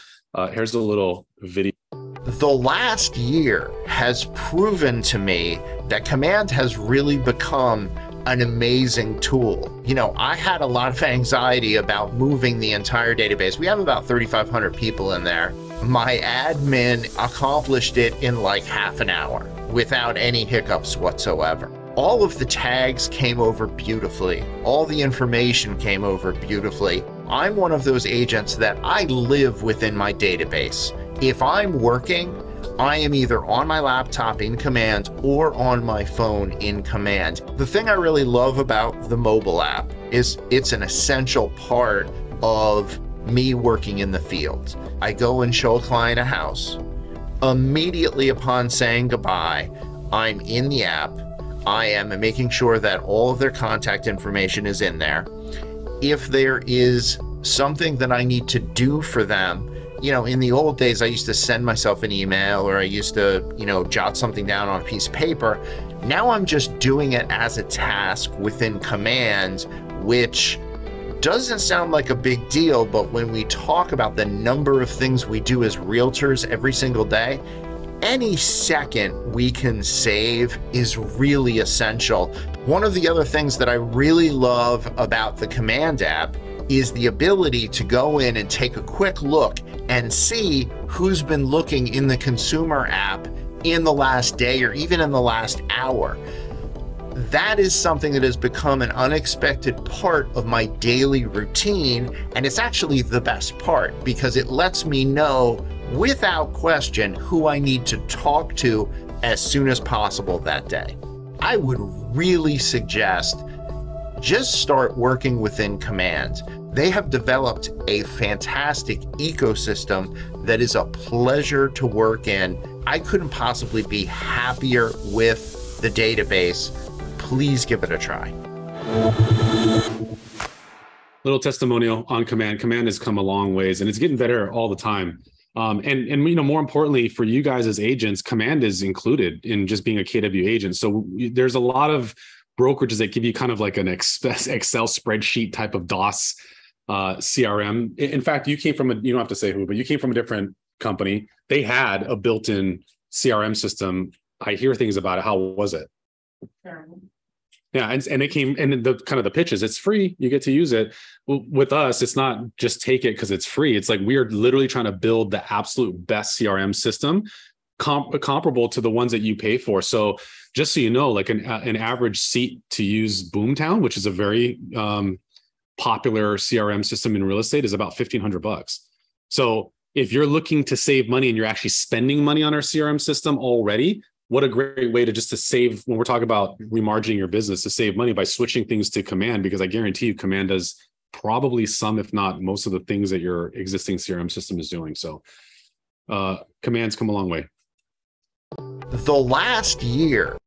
here's a little video. The last year has proven to me that Command has really become an amazing tool. I had a lot of anxiety about moving the entire database. We have about 3,500 people in there. My admin accomplished it in like half an hour without any hiccups whatsoever. All of the tags came over beautifully. All the information came over beautifully. I'm one of those agents that I live within my database. If I'm working, I am either on my laptop in Command or on my phone in Command. The thing I really love about the mobile app is it's an essential part of me working in the field. I go and show a client a house. Immediately upon saying goodbye, I'm in the app. I am making sure that all of their contact information is in there. If there is something that I need to do for them You know, in the old days, I used to send myself an email, or I used to, you know, jot something down on a piece of paper. Now I'm just doing it as a task within Command, which doesn't sound like a big deal, but when we talk about the number of things we do as realtors every single day, any second we can save is really essential. One of the other things that I really love about the Command app is the ability to go in and take a quick look and see who's been looking in the consumer app in the last day or even in the last hour. That is something that has become an unexpected part of my daily routine, and it's actually the best part because it lets me know without question who I need to talk to as soon as possible that day. I would really suggest just start working within Command. They have developed a fantastic ecosystem that is a pleasure to work in. I couldn't possibly be happier with the database. Please give it a try. Little testimonial on Command. Command has come a long ways, and it's getting better all the time. And you know, more importantly, for you guys as agents, Command is included in just being a KW agent. So there's a lot of brokerages that give you kind of like an Excel spreadsheet type of DOS CRM. In fact, you came from you don't have to say who, but you came from a different company. They had a built-in CRM system. I hear things about it. How was it? Yeah, and it came, and the kind of the pitches, it's free, you get to use it. With us, it's not just take it because it's free. It's like we are literally trying to build the absolute best CRM system comparable to the ones that you pay for. So just so you know, like an average seat to use Boomtown, which is a very popular CRM system in real estate, is about $1,500. So if you're looking to save money and you're actually spending money on our CRM system already, what a great way to save, when we're talking about remargining your business, to save money by switching things to Command, because I guarantee you Command does probably some, if not most of the things that your existing CRM system is doing. So Command's come a long way. The last year.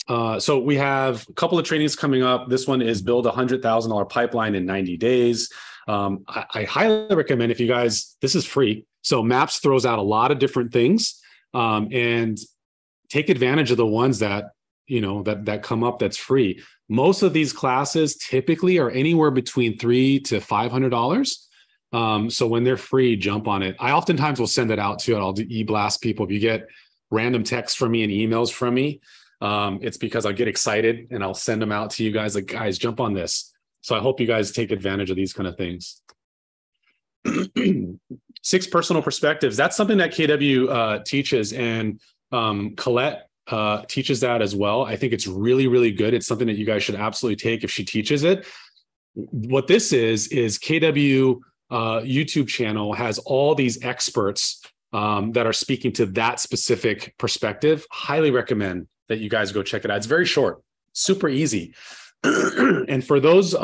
So we have a couple of trainings coming up. This one is build a $100,000 pipeline in 90 days. I highly recommend, if you guys, this is free. So Maps throws out a lot of different things. And take advantage of the ones that, you know, that come up that's free. Most of these classes typically are anywhere between $300 to $500. So when they're free, jump on it. I oftentimes will send it out too. I'll e-blast people. If you get random texts from me and emails from me, it's because I get excited and I'll send them out to you guys like, guys, jump on this. So I hope you guys take advantage of these kind of things. 6 personal perspectives. That's something that KW teaches, and Colette teaches that as well. I think it's really, really good. It's something that you guys should absolutely take if she teaches it. What this is KW YouTube channel has all these experts that are speaking to that specific perspective. Highly recommend that you guys go check it out. It's very short, super easy. And for those,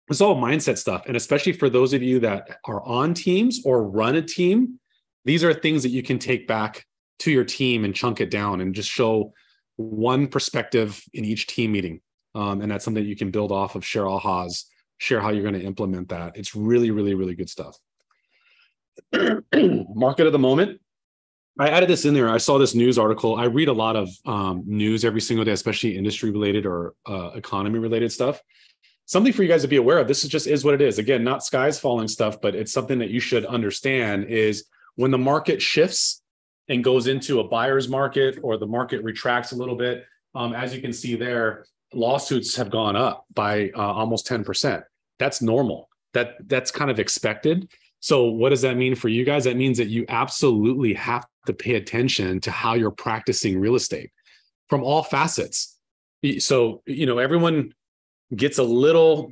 it's all mindset stuff. And especially for those of you that are on teams or run a team, these are things that you can take back to your team and chunk it down and just show one perspective in each team meeting. And that's something that you can build off of, share ahas, share how you're going to implement that. It's really, really, really good stuff. Market of the moment. I added this in there. I saw this news article. I read a lot of news every single day, especially industry related or economy related stuff. Something for you guys to be aware of. This is what it is. Again, not skies falling stuff, but it's something that you should understand is when the market shifts and goes into a buyer's market or the market retracts a little bit. As you can see there, lawsuits have gone up by almost 10%. That's normal. That's kind of expected. So what does that mean for you guys? That means that you absolutely have to pay attention to how you're practicing real estate from all facets. So, you know, everyone gets a little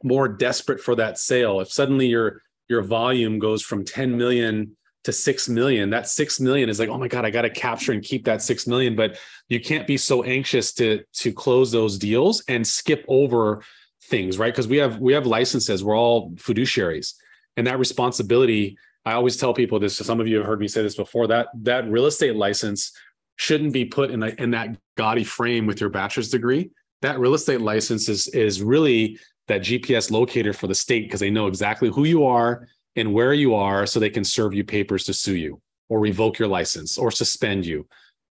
more desperate for that sale. If suddenly your volume goes from 10 million to 6 million, that 6 million is like, oh my God, I got to capture and keep that 6 million. But you can't be so anxious to close those deals and skip over things, right? Because we have licenses. We're all fiduciaries, and that responsibility. I always tell people this. Some of you have heard me say this before. That real estate license shouldn't be put in that gaudy frame with your bachelor's degree. that real estate license is really that GPS locator for the state, because they know exactly who you are and where you are, so they can serve you papers to sue you or revoke your license or suspend you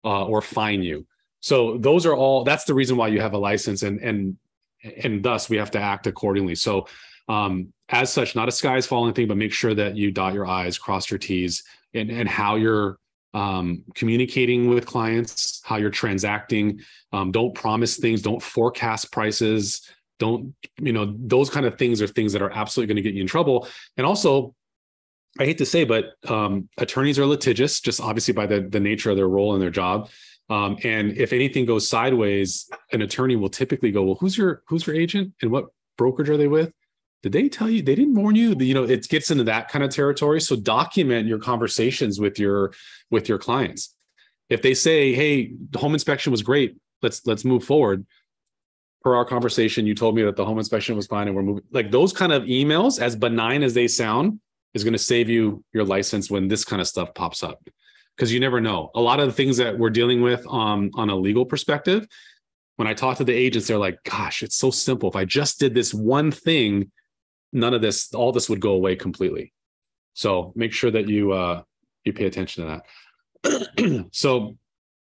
or fine you. So those are all, that's the reason why you have a license, and thus we have to act accordingly. So as such, not a skies falling thing, but make sure that you dot your I's, cross your T's, and how you're communicating with clients, how you're transacting. Don't promise things, don't forecast prices, don't, those kind of things are things that are absolutely going to get you in trouble. And also, I hate to say, but attorneys are litigious, just obviously by the nature of their role and their job. And if anything goes sideways, an attorney will typically go, well, who's your agent and what brokerage are they with? Did they tell you? They didn't warn you? It gets into that kind of territory. So document your conversations with your clients. If they say, hey, the home inspection was great, let's move forward. Per our conversation, you told me that the home inspection was fine and we're moving. Like those kind of emails, as benign as they sound, is going to save you your license when this kind of stuff pops up. Because you never know. A lot of the things that we're dealing with on a legal perspective, when I talk to the agents, they're like, gosh, it's so simple. If I just did this one thing, all this would go away completely. So make sure that you pay attention to that. So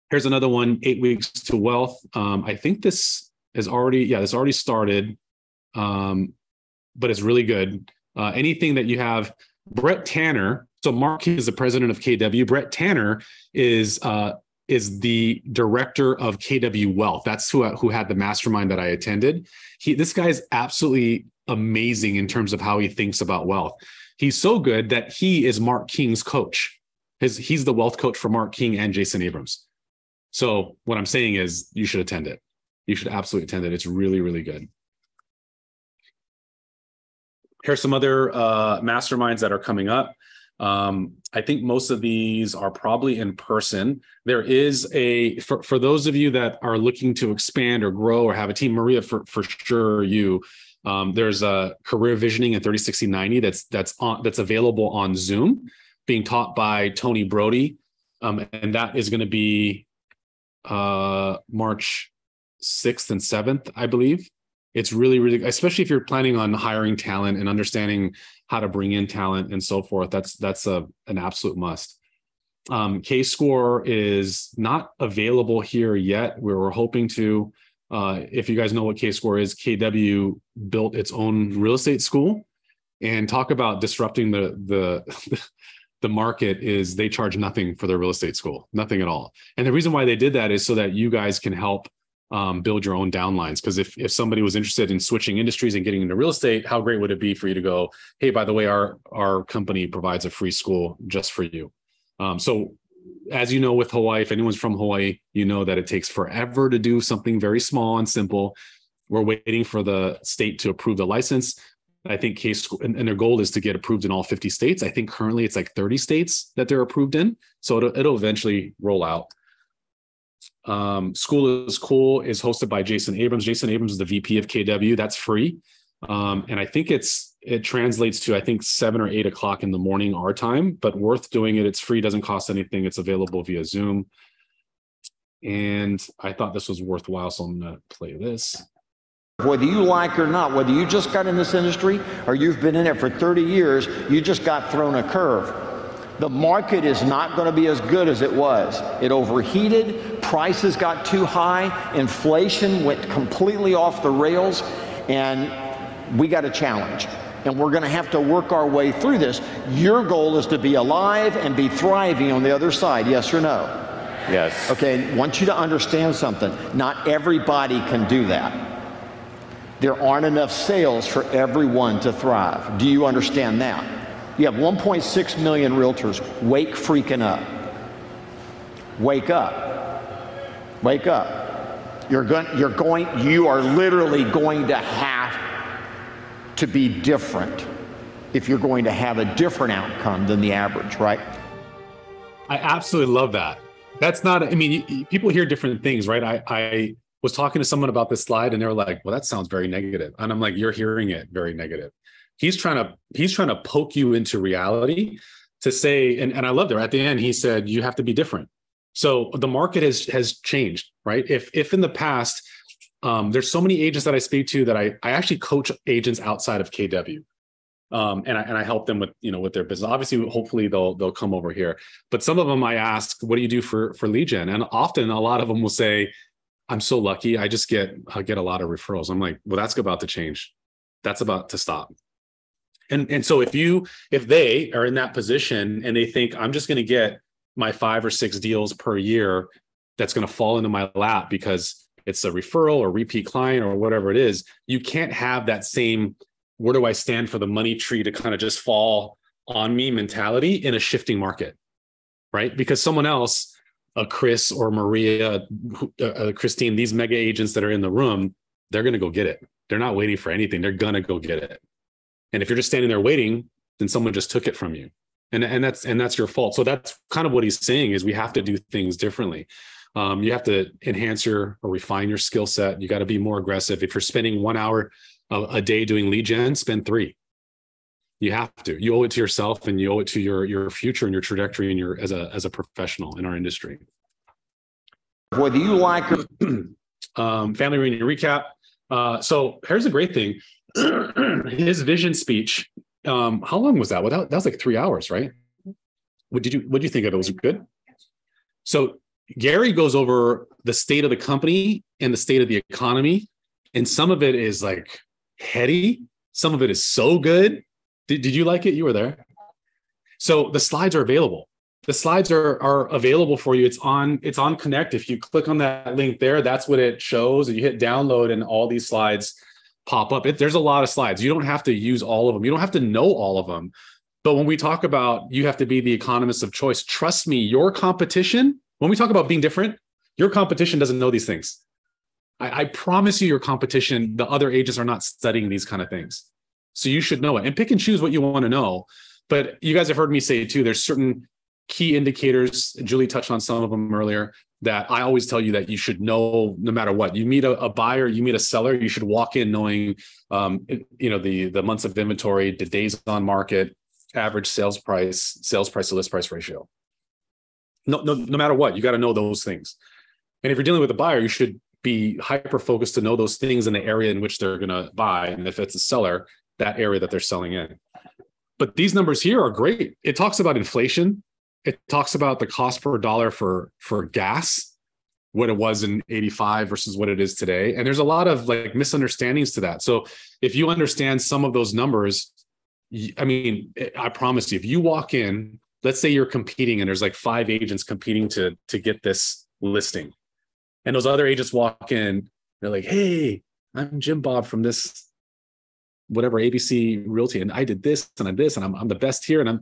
here's another one, 8 weeks to wealth. I think this is this already started, but it's really good. Anything that you have, Brett Tanner. So Mark is the president of KW. Brett Tanner is the director of KW Wealth. That's who had the mastermind that I attended. This guy's absolutely amazing in terms of how he thinks about wealth. He's so good that he is Mark King's coach. He's the wealth coach for Mark King and Jason Abrams. So what I'm saying is you should attend it. You should absolutely attend it. It's really, really good. Here's some other masterminds that are coming up. I think most of these are probably in person. There is for those of you that are looking to expand or grow or have a team, Maria, for sure there's a career visioning in 30-60-90 that's available on Zoom, being taught by Tony Brody. And that is going to be March 6th and 7th, I believe. It's really, really, especially if you're planning on hiring talent and understanding how to bring in talent and so forth. That's an absolute must. K-Score is not available here yet. We're hoping to, if you guys know what K-Score is, KW built its own real estate school, and talk about disrupting the market is they charge nothing for their real estate school, nothing at all. And the reason why they did that is so that you guys can help build your own downlines. Because if somebody was interested in switching industries and getting into real estate, how great would it be for you to go, hey, by the way, our company provides a free school just for you. So as you know, with Hawaii, if anyone's from Hawaii, you know that it takes forever to do something very small and simple. We're waiting for the state to approve the license. I think K-School, and their goal is to get approved in all 50 states. I think currently it's like 30 states that they're approved in. So it'll eventually roll out. School is Cool is hosted by Jason Abrams. Jason Abrams is the VP of KW. That's free. And I think it translates to, I think 7 or 8 o'clock in the morning, our time, but worth doing it. It's free, doesn't cost anything. It's available via Zoom. And I thought this was worthwhile, so I'm going to play this. Whether you like or not, whether you just got in this industry or you've been in it for 30 years, you just got thrown a curve. The market is not going to be as good as it was. It overheated, prices got too high, inflation went completely off the rails, and we got a challenge. And we're going to have to work our way through this. Your goal is to be alive and be thriving on the other side, yes or no? Yes. Okay, I want you to understand something. Not everybody can do that. There aren't enough sales for everyone to thrive. Do you understand that? You have 1.6 million realtors. Wake freaking up. Wake up. Wake up. You are literally going to have to be different if you're going to have a different outcome than the average, right? I absolutely love that. That's not, I mean, people hear different things, right? I was talking to someone about this slide and they were like, well, that sounds very negative. And I'm like, you're hearing it very negative. He's trying to poke you into reality to say, and I love that at the end, he said, you have to be different. So the market has changed, right? If in the past, there's so many agents that I speak to that I actually coach agents outside of KW. And I help them with, with their business. Obviously, hopefully they'll come over here. But some of them I ask, what do you do for lead gen? And often a lot of them will say, I'm so lucky. I get a lot of referrals. I'm like, well, that's about to change. That's about to stop. And so if they are in that position and they think I'm just going to get my 5 or 6 deals per year, that's going to fall into my lap because it's a referral or repeat client or whatever it is, you can't have that same, where do I stand for the money tree to kind of just fall on me mentality in a shifting market, right? Because someone else, a Chris or Maria, Christine, these mega agents that are in the room, they're going to go get it. They're not waiting for anything. They're going to go get it. And if you're just standing there waiting, then someone just took it from you. And that's your fault. So that's kind of what he's saying is we have to do things differently. You have to enhance or refine your skill set. You got to be more aggressive. If you're spending 1 hour a day doing lead gen, spend 3. You have to. You owe it to yourself, and you owe it to your future and your trajectory and your as a professional in our industry. Whether you like family reunion recap. So here's a great thing. His vision speech. How long was that? Well, that was like 3 hours, right? What did you think of it? Was it good? So Gary goes over the state of the company and the state of the economy, and some of it is like heady. Some of it is so good. Did you like it? You were there. So the slides are available. The slides are available for you. It's on Connect. If you click on that link there, that's what it shows. And you hit download, and all these slides pop up. There's a lot of slides. You don't have to use all of them. You don't have to know all of them. But when we talk about you have to be the economist of choice, trust me, your competition, when we talk about being different, your competition doesn't know these things. I promise you, your competition, the other agents are not studying these kind of things. So you should know it and pick and choose what you want to know. But you guys have heard me say too, there's certain key indicators, Julie touched on some of them earlier, that I always tell you that you should know no matter what. You meet a buyer, you meet a seller, you should walk in knowing, the months of inventory, the days on market, average sales price to list price ratio. No matter what, you got to know those things. And if you're dealing with a buyer, you should be hyper focused to know those things in the area in which they're going to buy. And if it's a seller, that area that they're selling in. But these numbers here are great. It talks about inflation. It talks about the cost per dollar for gas, what it was in 85 versus what it is today. And there's a lot of like misunderstandings to that. So if you understand some of those numbers, I promise you, if you walk in, let's say you're competing and there's like 5 agents competing to get this listing. And those other agents walk in, they're like, hey, I'm Jim Bob from this, whatever, ABC Realty. And I did this and I'm the best here. And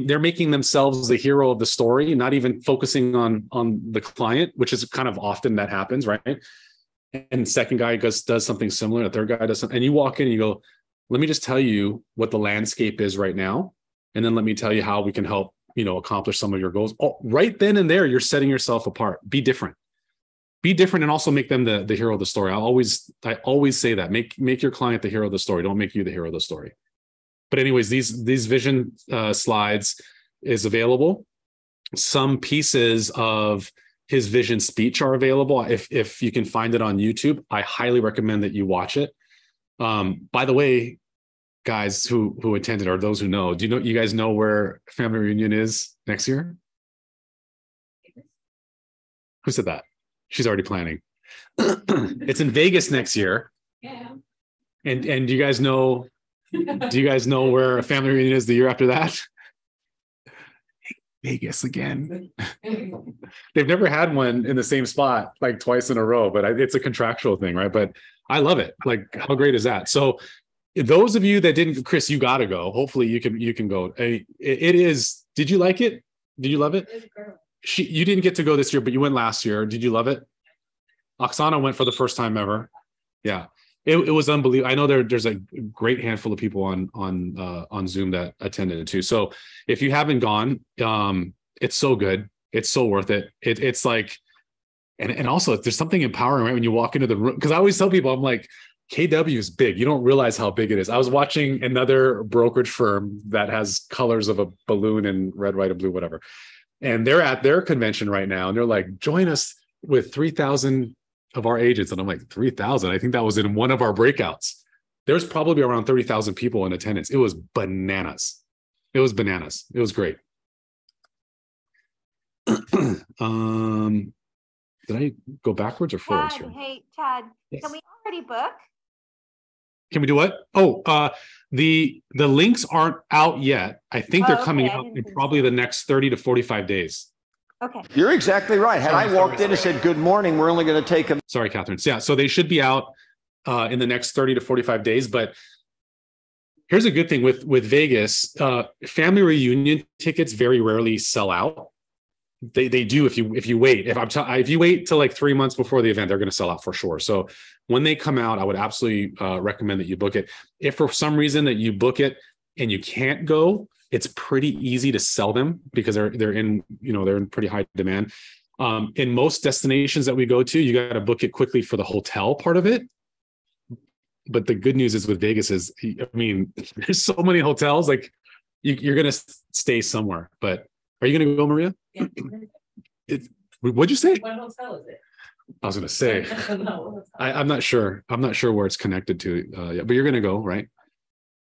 they're making themselves the hero of the story, not even focusing on the client, which is kind of often that happens, right? And second guy does something similar. The third guy does something. And you walk in and you go, let me just tell you what the landscape is right now. And then let me tell you how we can help, accomplish some of your goals. Oh, right then and there, you're setting yourself apart. Be different. Be different, and also make them the hero of the story. I always say that. Make your client the hero of the story. Don't make you the hero of the story. But anyways, these vision slides is available. Some pieces of his vision speech are available. If you can find it on YouTube, I highly recommend that you watch it. By the way, guys who attended or those who know, you guys know where family reunion is next year? Who said that? She's already planning. It's in Vegas next year. Yeah. And do you guys know? Do you guys know where a family reunion is the year after that? Vegas again. They've never had one in the same spot like twice in a row, but it's a contractual thing, right? But I love it. Like, how great is that? So those of you that didn't, Chris, you got to go. Hopefully you can go. It is. Did you like it? Did you love it? You didn't get to go this year, but you went last year. Did you love it? Oksana went for the first time ever. Yeah, it was unbelievable. I know there's a great handful of people on Zoom that attended it too. So if you haven't gone, it's so good. It's so worth it. It's like, and also there's something empowering, right? When you walk into the room, because I always tell people, I'm like, KW is big. You don't realize how big it is. I was watching another brokerage firm that has colors of a balloon in red, white, and blue, whatever. And they're at their convention right now. And they're like, join us with 3,000 of our agents. And I'm like, 3,000. I think that was in one of our breakouts. There's probably around 30,000 people in attendance. It was bananas. It was bananas. It was great. Did I go backwards or forwards here? Hey, Chad, yes. Can we already book? Can we do what? Oh, the links aren't out yet. I think they're coming out in probably the next 30 to 45 days. Okay. You're exactly right. Had I walked in and said, good morning, we're only going to take them. Sorry, Catherine. Yeah, so they should be out in the next 30 to 45 days. But here's a good thing with Vegas. Family reunion tickets very rarely sell out. They do if you wait. If you wait till like 3 months before the event, they're going to sell out for sure. So when they come out, I would absolutely recommend that you book it. If for some reason that you book it and you can't go, it's pretty easy to sell them because they're in pretty high demand. In most destinations that we go to, you got to book it quickly for the hotel part of it. But the good news is with Vegas is, I mean, there's so many hotels, like you're going to stay somewhere. But are you going to go, Maria? Yeah. What'd you say? What hotel is it? I was going to say, I'm not sure. I'm not sure where it's connected to, but you're going to go, right?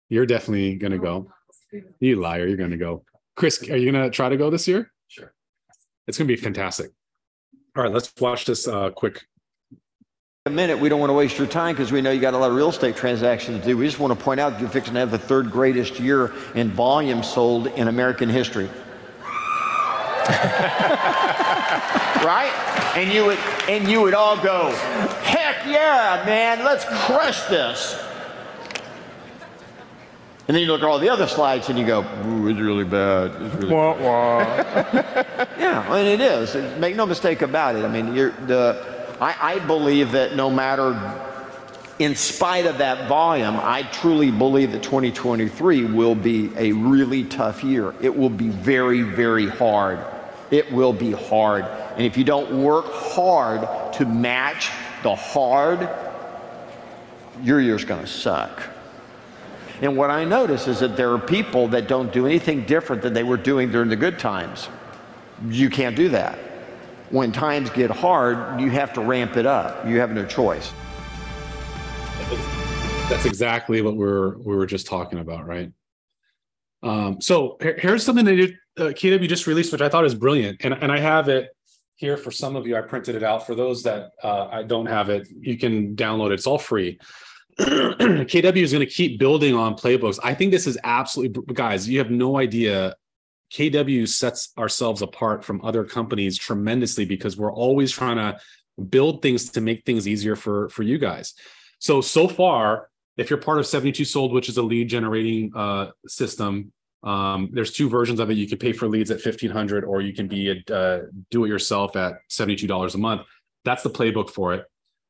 You're definitely going to go. You liar, you're going to go. Chris, are you going to try to go this year? Sure. It's going to be fantastic. All right, let's watch this quick. A minute, we don't want to waste your time because we know you got a lot of real estate transactions to do. We just want to point out you're fixing to have the third greatest year in volume sold in American history. Right? And you would all go, heck yeah, man, let's crush this. And then you look at all the other slides and you go, ooh, it's really bad. It's really bad. Yeah, I mean, it is. Make no mistake about it. I mean, I believe that no matter, in spite of that volume, I truly believe that 2023 will be a really tough year. It will be very, very hard. It will be hard. And if you don't work hard to match the hard, your year's going to suck. And what I notice is that there are people that don't do anything different than they were doing during the good times. You can't do that. When times get hard, you have to ramp it up. You have no choice. That's exactly what we were just talking about, right? So here's something that KW just released, which I thought is brilliant. And I have it here for some of you. I printed it out. For those that I don't have it, you can download it. It's all free. KW is going to keep building on playbooks. I think this is absolutely, guys, you have no idea. KW sets ourselves apart from other companies tremendously because we're always trying to build things to make things easier for you guys. So far, if you're part of 72 Sold, which is a lead generating system, there's two versions of it. You can pay for leads at $1,500, or you can be a do-it-yourself at $72 a month. That's the playbook for it.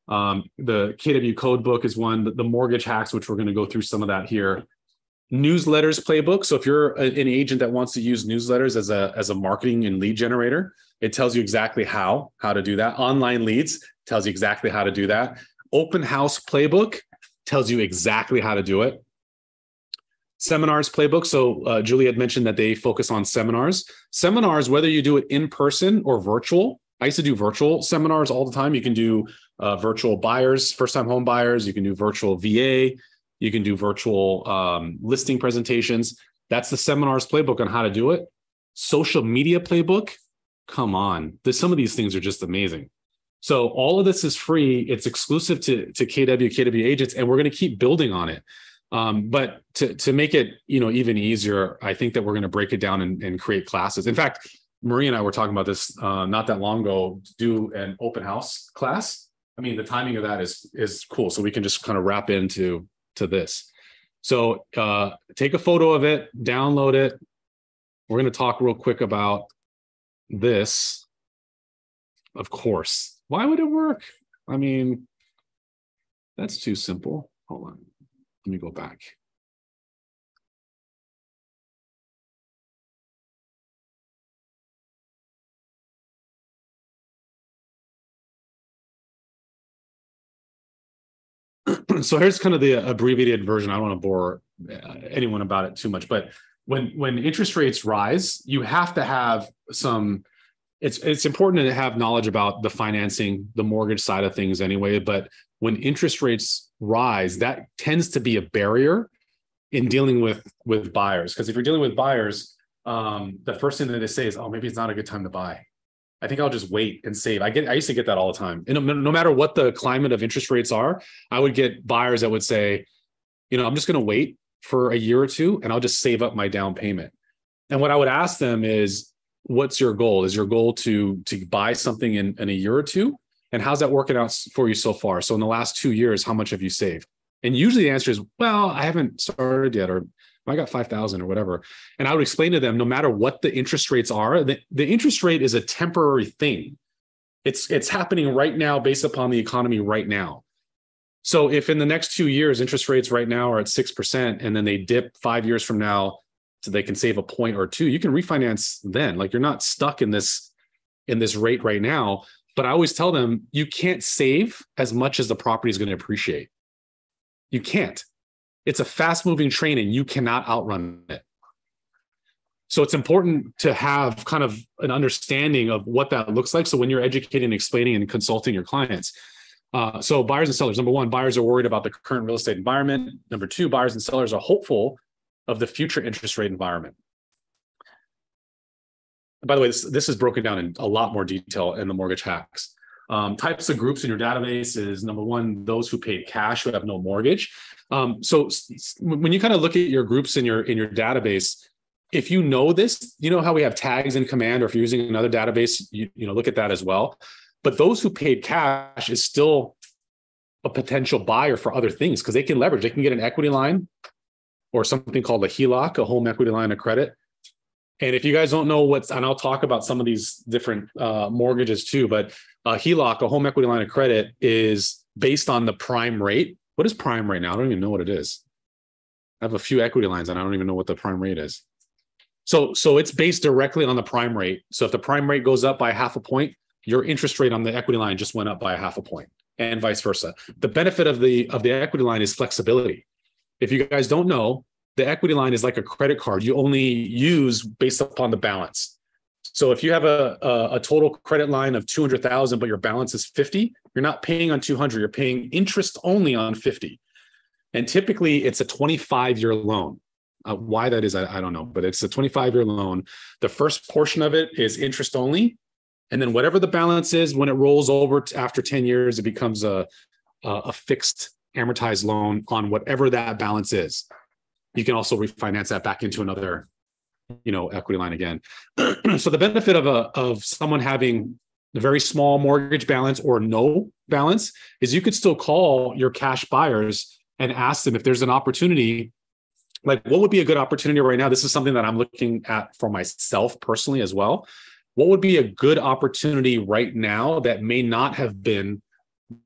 The KW code book is one. The mortgage hacks, which we're going to go through some of that here. Newsletters playbook. So if you're an agent that wants to use newsletters as a marketing and lead generator, it tells you exactly how to do that. Online leads tells you exactly how to do that. Open house playbook tells you exactly how to do it. Seminars playbook. So Julie had mentioned that they focus on seminars. Seminars, whether you do it in person or virtual. I used to do virtual seminars all the time. You can do virtual buyers, first-time home buyers. You can do virtual VA. You can do virtual listing presentations. That's the seminars playbook on how to do it. Social media playbook. Come on. Some of these things are just amazing. So all of this is free. It's exclusive to KW agents, and we're going to keep building on it. But to make it even easier, I think that we're going to break it down and create classes. In fact, Maria and I were talking about this not that long ago, to do an open house class. I mean, the timing of that is cool. So we can just kind of wrap into this. So take a photo of it, download it. We're going to talk real quick about this. Of course. Why would it work? I mean, that's too simple. Hold on. Let me go back. So here's kind of the abbreviated version. I don't want to bore anyone about it too much, but when interest rates rise, you have to have some it's important to have knowledge about the financing, the mortgage side of things anyway. But when interest rates rise, that tends to be a barrier in dealing with buyers. Because if you're dealing with buyers, the first thing that they say is, oh, maybe it's not a good time to buy. I think I'll just wait and save. I used to get that all the time. And no matter what the climate of interest rates are, I would get buyers that would say, I'm just going to wait for a year or two and I'll just save up my down payment. And what I would ask them is, what's your goal? Is your goal to buy something in a year or two? And how's that working out for you so far? So in the last 2 years, how much have you saved? And usually the answer is, well, I haven't started yet, or I got 5,000 or whatever. And I would explain to them, no matter what the interest rates are, the interest rate is a temporary thing. It's happening right now based upon the economy right now. So if in the next 2 years, interest rates right now are at 6%, and then they dip 5 years from now, so they can save a point or two, you can refinance then. Like, you're not stuck in this rate right now. But I always tell them, you can't save as much as the property is going to appreciate. You can't. It's a fast moving train and you cannot outrun it. So it's important to have kind of an understanding of what that looks like. So when you're educating, explaining, and consulting your clients. So buyers and sellers, number one, buyers are worried about the current real estate environment. Number two, buyers and sellers are hopeful of the future interest rate environment. By the way, this is broken down in a lot more detail in the mortgage hacks. Types of groups in your database is, number one, those who paid cash, who have no mortgage. So when you kind of look at your groups in your database, if you know this, you know how we have tags in Command, or if you're using another database, you look at that as well. But those who paid cash is still a potential buyer for other things, because they can leverage. They can get an equity line or something called a HELOC, a home equity line of credit. And if you guys don't know and I'll talk about some of these different mortgages too, but a HELOC, a home equity line of credit, is based on the prime rate. What is prime right now? I don't even know what it is. I have a few equity lines and I don't even know what the prime rate is. So it's based directly on the prime rate. So if the prime rate goes up by 0.5 point, your interest rate on the equity line just went up by 0.5 point, and vice versa. The benefit of the equity line is flexibility. If you guys don't know, the equity line is like a credit card. You only use based upon the balance. So if you have a total credit line of 200,000, but your balance is 50, you're not paying on 200, you're paying interest only on 50. And typically it's a 25-year loan. Why that is, I don't know, but it's a 25-year loan. The first portion of it is interest only. And then whatever the balance is, when it rolls over after 10 years, it becomes a fixed amortized loan on whatever that balance is. You can also refinance that back into another, equity line again. So the benefit of someone having a very small mortgage balance or no balance is you could still call your cash buyers and ask them if there's an opportunity. Like, what would be a good opportunity right now? This is something that I'm looking at for myself personally as well. What would be a good opportunity right now that may not have been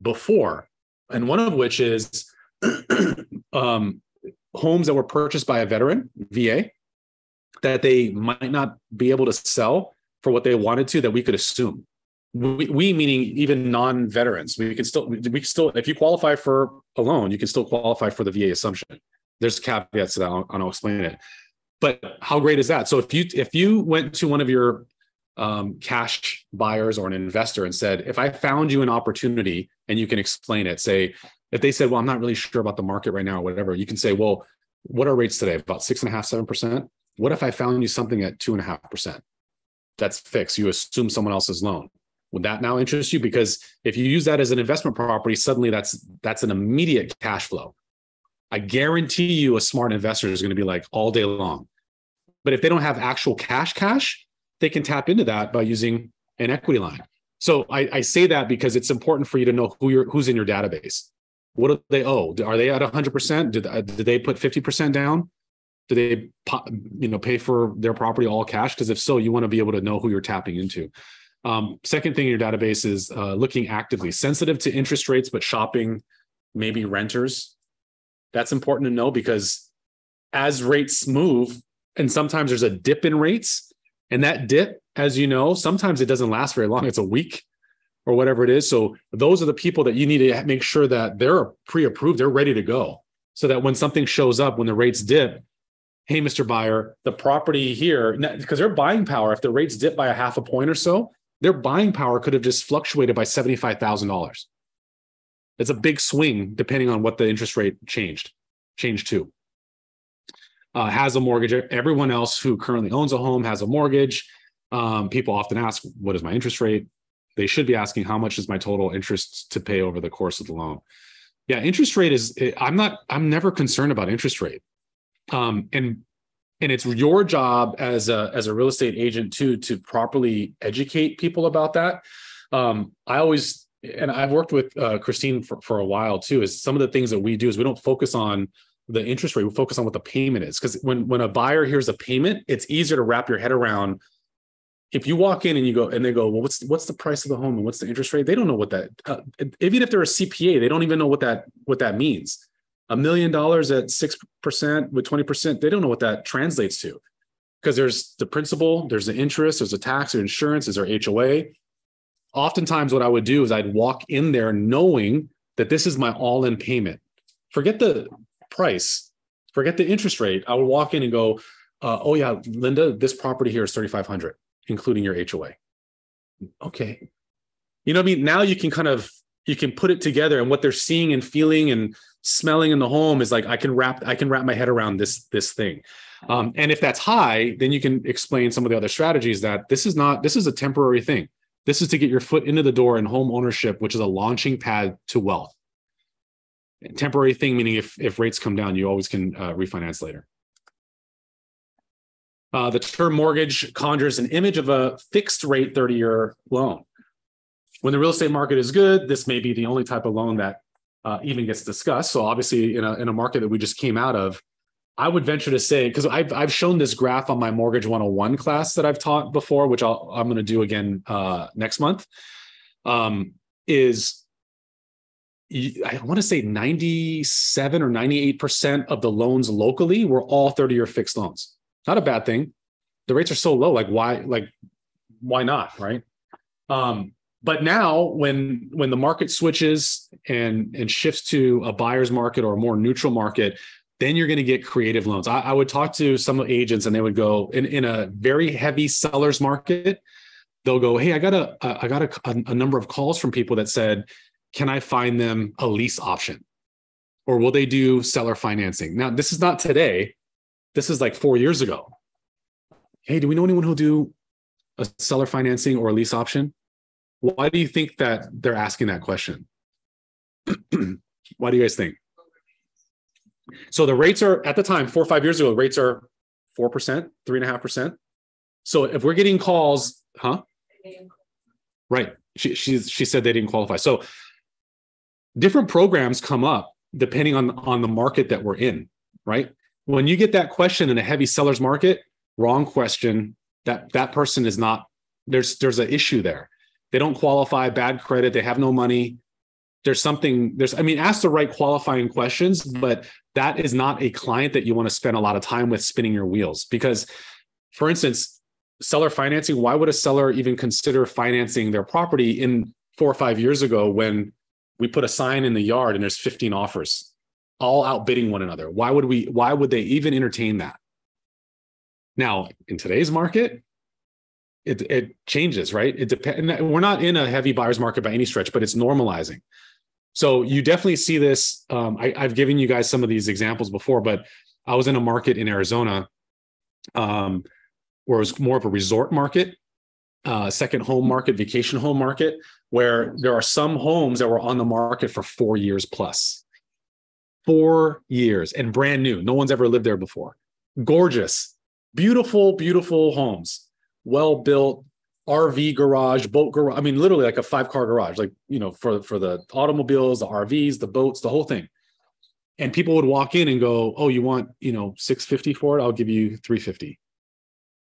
before? And one of which is homes that were purchased by a veteran, VA, that they might not be able to sell for what they wanted to, that we could assume. We meaning even non-veterans. We can still, if you qualify for a loan, you can still qualify for the VA assumption. There's caveats to that, and I'll explain it. But how great is that? So if you went to one of your cash buyers or an investor and said, if I found you an opportunity and you can explain it, say, if they said, well, I'm not really sure about the market right now or whatever, you can say, well, what are rates today? About 6.5%, 7%. What if I found you something at 2.5%? That's fixed. You assume someone else's loan. Would that now interest you? Because if you use that as an investment property, suddenly that's an immediate cash flow. I guarantee you a smart investor is going to be like all day long. But if they don't have actual cash, they can tap into that by using an equity line. So I say that because it's important for you to know who's in your database. What do they owe? Are they at 100%? Did they put 50% down? Do they pay for their property all cash? Because if so, you want to be able to know who you're tapping into. Second thing in your database is looking actively, sensitive to interest rates, but shopping maybe renters. That's important to know, because as rates move, and sometimes there's a dip in rates, and that dip, as you know, sometimes it doesn't last very long. It's a week or whatever it is. So those are the people that you need to make sure that they're pre-approved, they're ready to go, so that when something shows up, when the rates dip, hey, Mr. Buyer, the property here, because they're buying power, if the rates dip by 0.5 point or so, their buying power could have just fluctuated by $75,000. It's a big swing depending on what the interest rate changed to. Has a mortgage. Everyone else who currently owns a home has a mortgage. People often ask, what is my interest rate? They should be asking, how much is my total interest to pay over the course of the loan? Yeah, interest rate is, I'm never concerned about interest rate. And it's your job as a real estate agent too, to properly educate people about that. I've worked with Christine for a while too, is some of the things that we do is we don't focus on the interest rate, we focus on what the payment is. Because when a buyer hears a payment, it's easier to wrap your head around. If you walk in and they go, well, what's the price of the home and what's the interest rate? They don't know what that, even if they're a CPA, they don't even know what that means. $1 million at 6% with 20%, they don't know what that translates to. Because there's the principal, there's the interest, there's a tax or insurance, there's our HOA. Oftentimes what I would do is I'd walk in there knowing that this is my all-in payment. Forget the price, forget the interest rate. I would walk in and go, oh yeah, Linda, this property here is $3,500, including your HOA. Okay. You know what I mean? Now you can put it together, and what they're seeing and feeling and smelling in the home is like, I can wrap my head around this thing. And if that's high, then you can explain some of the other strategies that this is a temporary thing. This is to get your foot into the door in home ownership, which is a launching pad to wealth. A temporary thing, meaning if rates come down, you always can refinance later. The term mortgage conjures an image of a fixed rate 30-year loan. When the real estate market is good, this may be the only type of loan that even gets discussed. So obviously in a market that we just came out of, I would venture to say, because I've shown this graph on my Mortgage 101 class that I've taught before, which I'm going to do again next month, is I want to say 97 or 98% of the loans locally were all 30-year fixed loans. Not a bad thing. The rates are so low, why not, right? But now when the market switches and shifts to a buyer's market or a more neutral market, then you're going to get creative loans. I would talk to some agents and they would go in a very heavy seller's market. They'll go, hey, I got a number of calls from people that said, can I find them a lease option? Or will they do seller financing? Now, this is not today. This is like 4 years ago. Hey, do we know anyone who'll do a seller financing or a lease option? Why do you think that they're asking that question? Why do you guys think? So the rates are, at the time, 4 or 5 years ago, rates are 4%, 3.5%. So if we're getting calls, right. She said they didn't qualify. So different programs come up depending on the market that we're in, right? When you get that question in a heavy seller's market, wrong question, that person is not, there's an issue there. They don't qualify, bad credit, they have no money. Ask the right qualifying questions, but that is not a client that you want to spend a lot of time with spinning your wheels. Because, for instance, seller financing, why would a seller even consider financing their property in 4 or 5 years ago when we put a sign in the yard and there's 15 offers, all outbidding one another? Why would they even entertain that? Now, in today's market, it changes, right? It depends. We're not in a heavy buyer's market by any stretch, but it's normalizing. So you definitely see this. I've given you guys some of these examples before, but I was in a market in Arizona where it was more of a resort market, second home market, vacation home market, where there are some homes that were on the market for 4 years plus. 4 years and brand new. No one's ever lived there before. Gorgeous, beautiful, beautiful homes. Well-built RV garage, boat garage. I mean, literally like a 5-car garage, for the automobiles, the RVs, the boats, the whole thing. And people would walk in and go, oh, you want, $650 for it? I'll give you $350.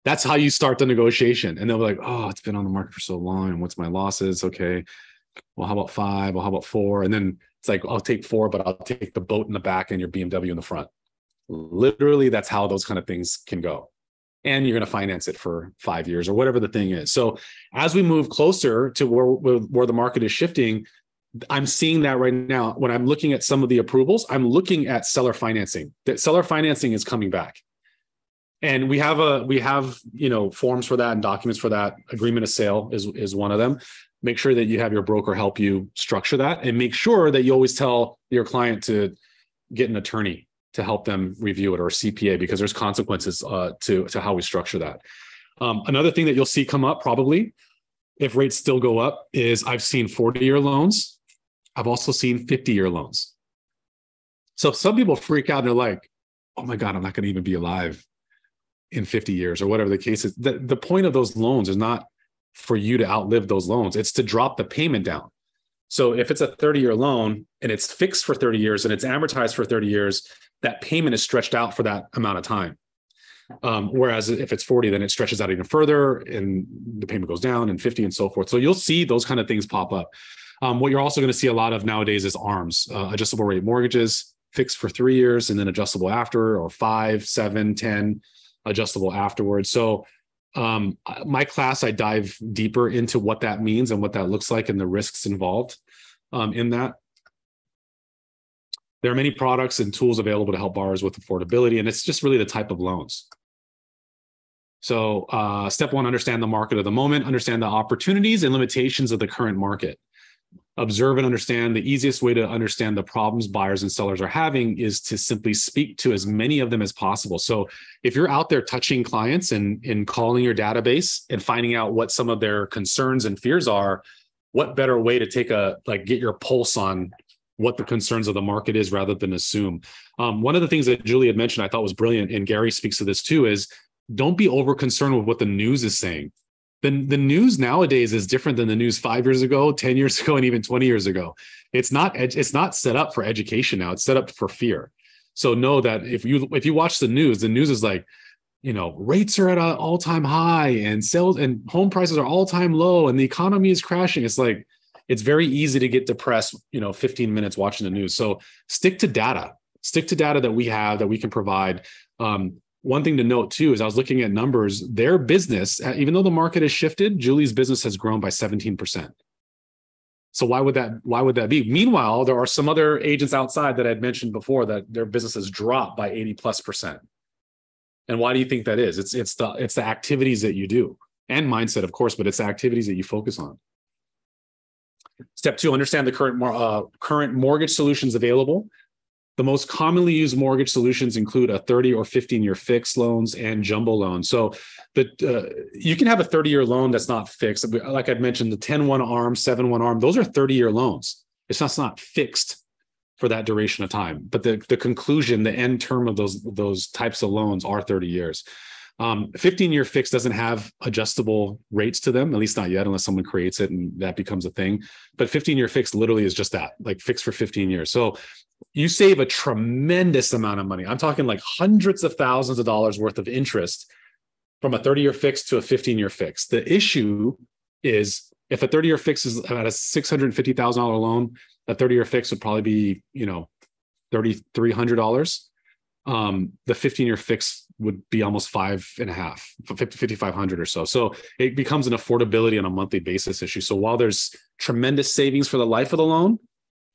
That's how you start the negotiation. And they'll be like, oh, it's been on the market for so long. And what's my losses? Okay. Well, how about 5? Well, how about 4? And then it's like, I'll take 4, but I'll take the boat in the back and your BMW in the front. Literally, that's how those kind of things can go. And you're going to finance it for 5 years or whatever the thing is. So as we move closer to where the market is shifting, I'm seeing that right now. When I'm looking at some of the approvals, I'm looking at seller financing. That seller financing is coming back. And we have forms for that and documents for that. Agreement of sale is one of them. Make sure that you have your broker help you structure that, and make sure that you always tell your client to get an attorney to help them review it, or a CPA, because there's consequences to how we structure that. Another thing that you'll see come up probably if rates still go up is I've seen 40-year loans. I've also seen 50-year loans. So some people freak out and they're like, oh my God, I'm not going to even be alive in 50 years or whatever the case is. The point of those loans is not for you to outlive those loans. It's to drop the payment down. So if it's a 30-year loan and it's fixed for 30 years and it's amortized for 30 years, that payment is stretched out for that amount of time. Whereas if it's 40, then it stretches out even further and the payment goes down, and 50 and so forth. So you'll see those kind of things pop up. What you're also going to see a lot of nowadays is ARMs, adjustable rate mortgages, fixed for 3 years and then adjustable after, or 5, 7, 10, adjustable afterwards. So my class, I dive deeper into what that means and what that looks like and the risks involved in that. There are many products and tools available to help borrowers with affordability, and it's just really the type of loans. So step one, understand the market of the moment, understand the opportunities and limitations of the current market. Observe and understand. The easiest way to understand the problems buyers and sellers are having is to simply speak to as many of them as possible. So if you're out there touching clients and calling your database and finding out what some of their concerns and fears are, what better way to get your pulse on what the concerns of the market is rather than assume. One of the things that Julie had mentioned I thought was brilliant, and Gary speaks to this too, is don't be over concerned with what the news is saying. The news nowadays is different than the news 5 years ago, 10 years ago, and even 20 years ago. It's not set up for education now. It's set up for fear. So know that if you watch the news is like, rates are at an all-time high and sales and home prices are all-time low and the economy is crashing. It's like, it's very easy to get depressed, 15 minutes watching the news. So stick to data that we have, that we can provide. One thing to note too, is I was looking at numbers, their business, even though the market has shifted, Julie's business has grown by 17%. So why would that be? Meanwhile, there are some other agents outside that I'd mentioned before that their business has dropped by 80+%. And why do you think that is? It's the activities that you do, and mindset, of course, but it's the activities that you focus on. Step two, understand the current mortgage solutions available. The most commonly used mortgage solutions include a 30 or 15-year fixed loans and jumbo loans. So you can have a 30-year loan that's not fixed. Like I'd mentioned, the 10-1 ARM, 7-1 ARM, those are 30-year loans. It's not fixed for that duration of time. But the conclusion, the end term of those types of loans are 30 years. 15-year fixed doesn't have adjustable rates to them, at least not yet, unless someone creates it and that becomes a thing. But 15-year fixed literally is just that, like fixed for 15 years. So you save a tremendous amount of money. I'm talking like hundreds of thousands of dollars worth of interest from a 30-year fixed to a 15-year fixed. The issue is if a 30-year fixed is at a $650,000 loan, a 30-year fixed would probably be, $3,300. The 15-year fix would be almost $5,500 or so. So it becomes an affordability on a monthly basis issue. So while there's tremendous savings for the life of the loan,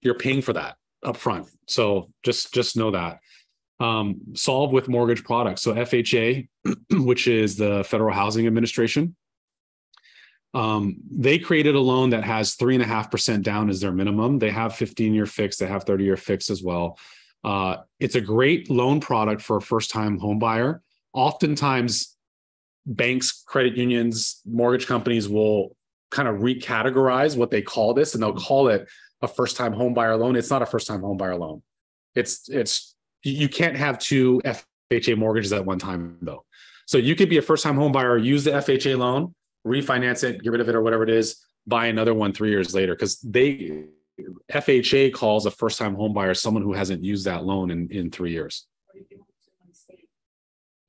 you're paying for that upfront. So just know that. Solve with mortgage products. So FHA, which is the Federal Housing Administration, they created a loan that has 3.5% down as their minimum. They have 15-year fixed. They have 30-year fixed as well. It's a great loan product for a first-time home buyer. Oftentimes, banks, credit unions, mortgage companies will kind of recategorize what they call this, and they'll call it a first-time home buyer loan. It's not a first-time home buyer loan. You can't have two FHA mortgages at one time, though. So you could be a first-time home buyer, use the FHA loan, refinance it, get rid of it, or whatever it is, buy another one 3 years later, because FHA calls a first-time home buyer someone who hasn't used that loan in 3 years. You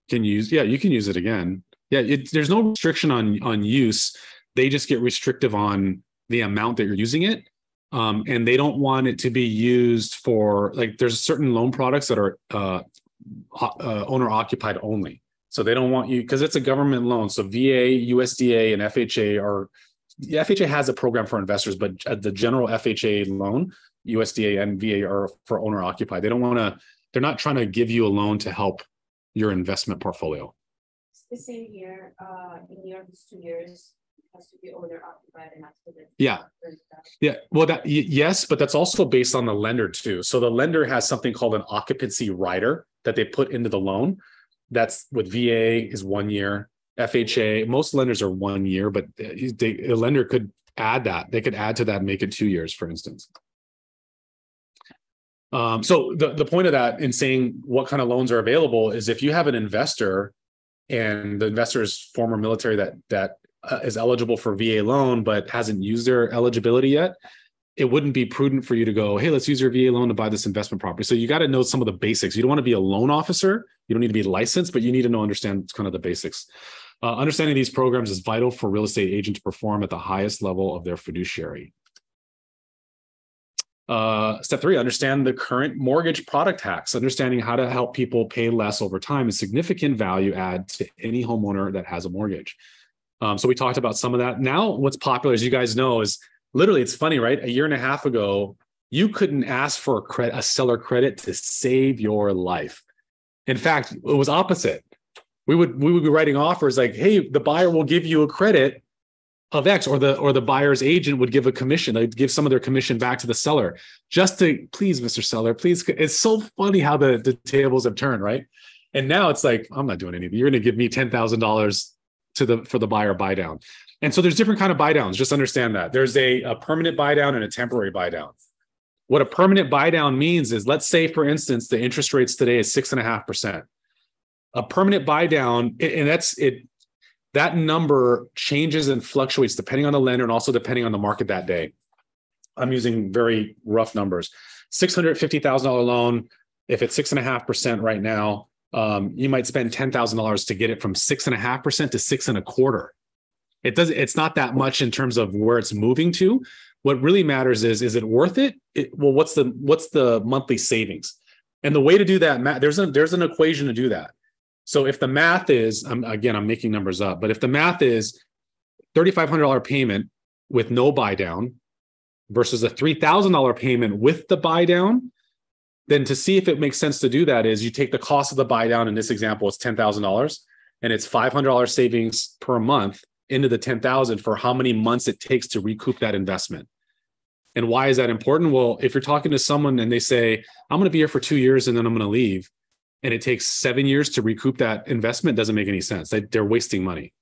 can use it again. Yeah, there's no restriction on use. They just get restrictive on the amount that you're using it. And they don't want it to be used for, like, there's certain loan products that are owner occupied only. So they don't want you, because it's a government loan. So VA, USDA, and FHA has a program for investors, but the general FHA loan, USDA and VA are for owner occupied. They're not trying to give you a loan to help your investment portfolio. the same here. In New York, it's 2 years. It has to be owner occupied and that's yeah. Yeah. Well, yes, but that's also based on the lender too. So the lender has something called an occupancy rider that they put into the loan. That's with VA is 1 year. FHA, most lenders are 1 year, but a lender could add that. They could add to that and make it 2 years, for instance. So the point of that in saying what kind of loans are available is if you have an investor and the investor is former military that is eligible for VA loan but hasn't used their eligibility yet, it wouldn't be prudent for you to go, hey, let's use your VA loan to buy this investment property. So you got to know some of the basics. You don't want to be a loan officer. You don't need to be licensed, but you need to understand kind of the basics. Understanding these programs is vital for real estate agents to perform at the highest level of their fiduciary. Step 3, understand the current mortgage product hacks. Understanding how to help people pay less over time is significant value add to any homeowner that has a mortgage. So we talked about some of that. Now, what's popular, as you guys know, is literally, it's funny, right? 1.5 years ago, you couldn't ask for a seller credit to save your life. In fact, it was opposite. We would be writing offers like, hey, the buyer will give you a credit of X, or the buyer's agent would give a commission. They'd give some of their commission back to the seller just to, please, Mr. Seller, please. It's so funny how the tables have turned, right? And now it's like, I'm not doing anything. You're going to give me $10,000 for the buyer buy down. And so there's different kind of buy downs. Just understand that there's a permanent buy down and a temporary buy down. What a permanent buy down means is, let's say, for instance, the interest rates today is 6.5%. A permanent buy down, and that's it. That number changes and fluctuates depending on the lender and also depending on the market that day. I'm using very rough numbers. $650,000 loan, if it's 6.5% right now, you might spend $10,000 to get it from 6.5% to 6.25%. It's not that much in terms of where it's moving to. What really matters is it worth it? Well, what's the monthly savings? And the way to do that, there's an equation to do that. So if the math is, I'm making numbers up, but if the math is $3,500 payment with no buy down versus a $3,000 payment with the buy down, then to see if it makes sense to do that is you take the cost of the buy down. In this example, it's $10,000 and it's $500 savings per month into the $10,000 for how many months it takes to recoup that investment. And why is that important? Well, if you're talking to someone and they say, I'm going to be here for 2 years and then I'm going to leave, and it takes 7 years to recoup that investment, doesn't make any sense. They're wasting money.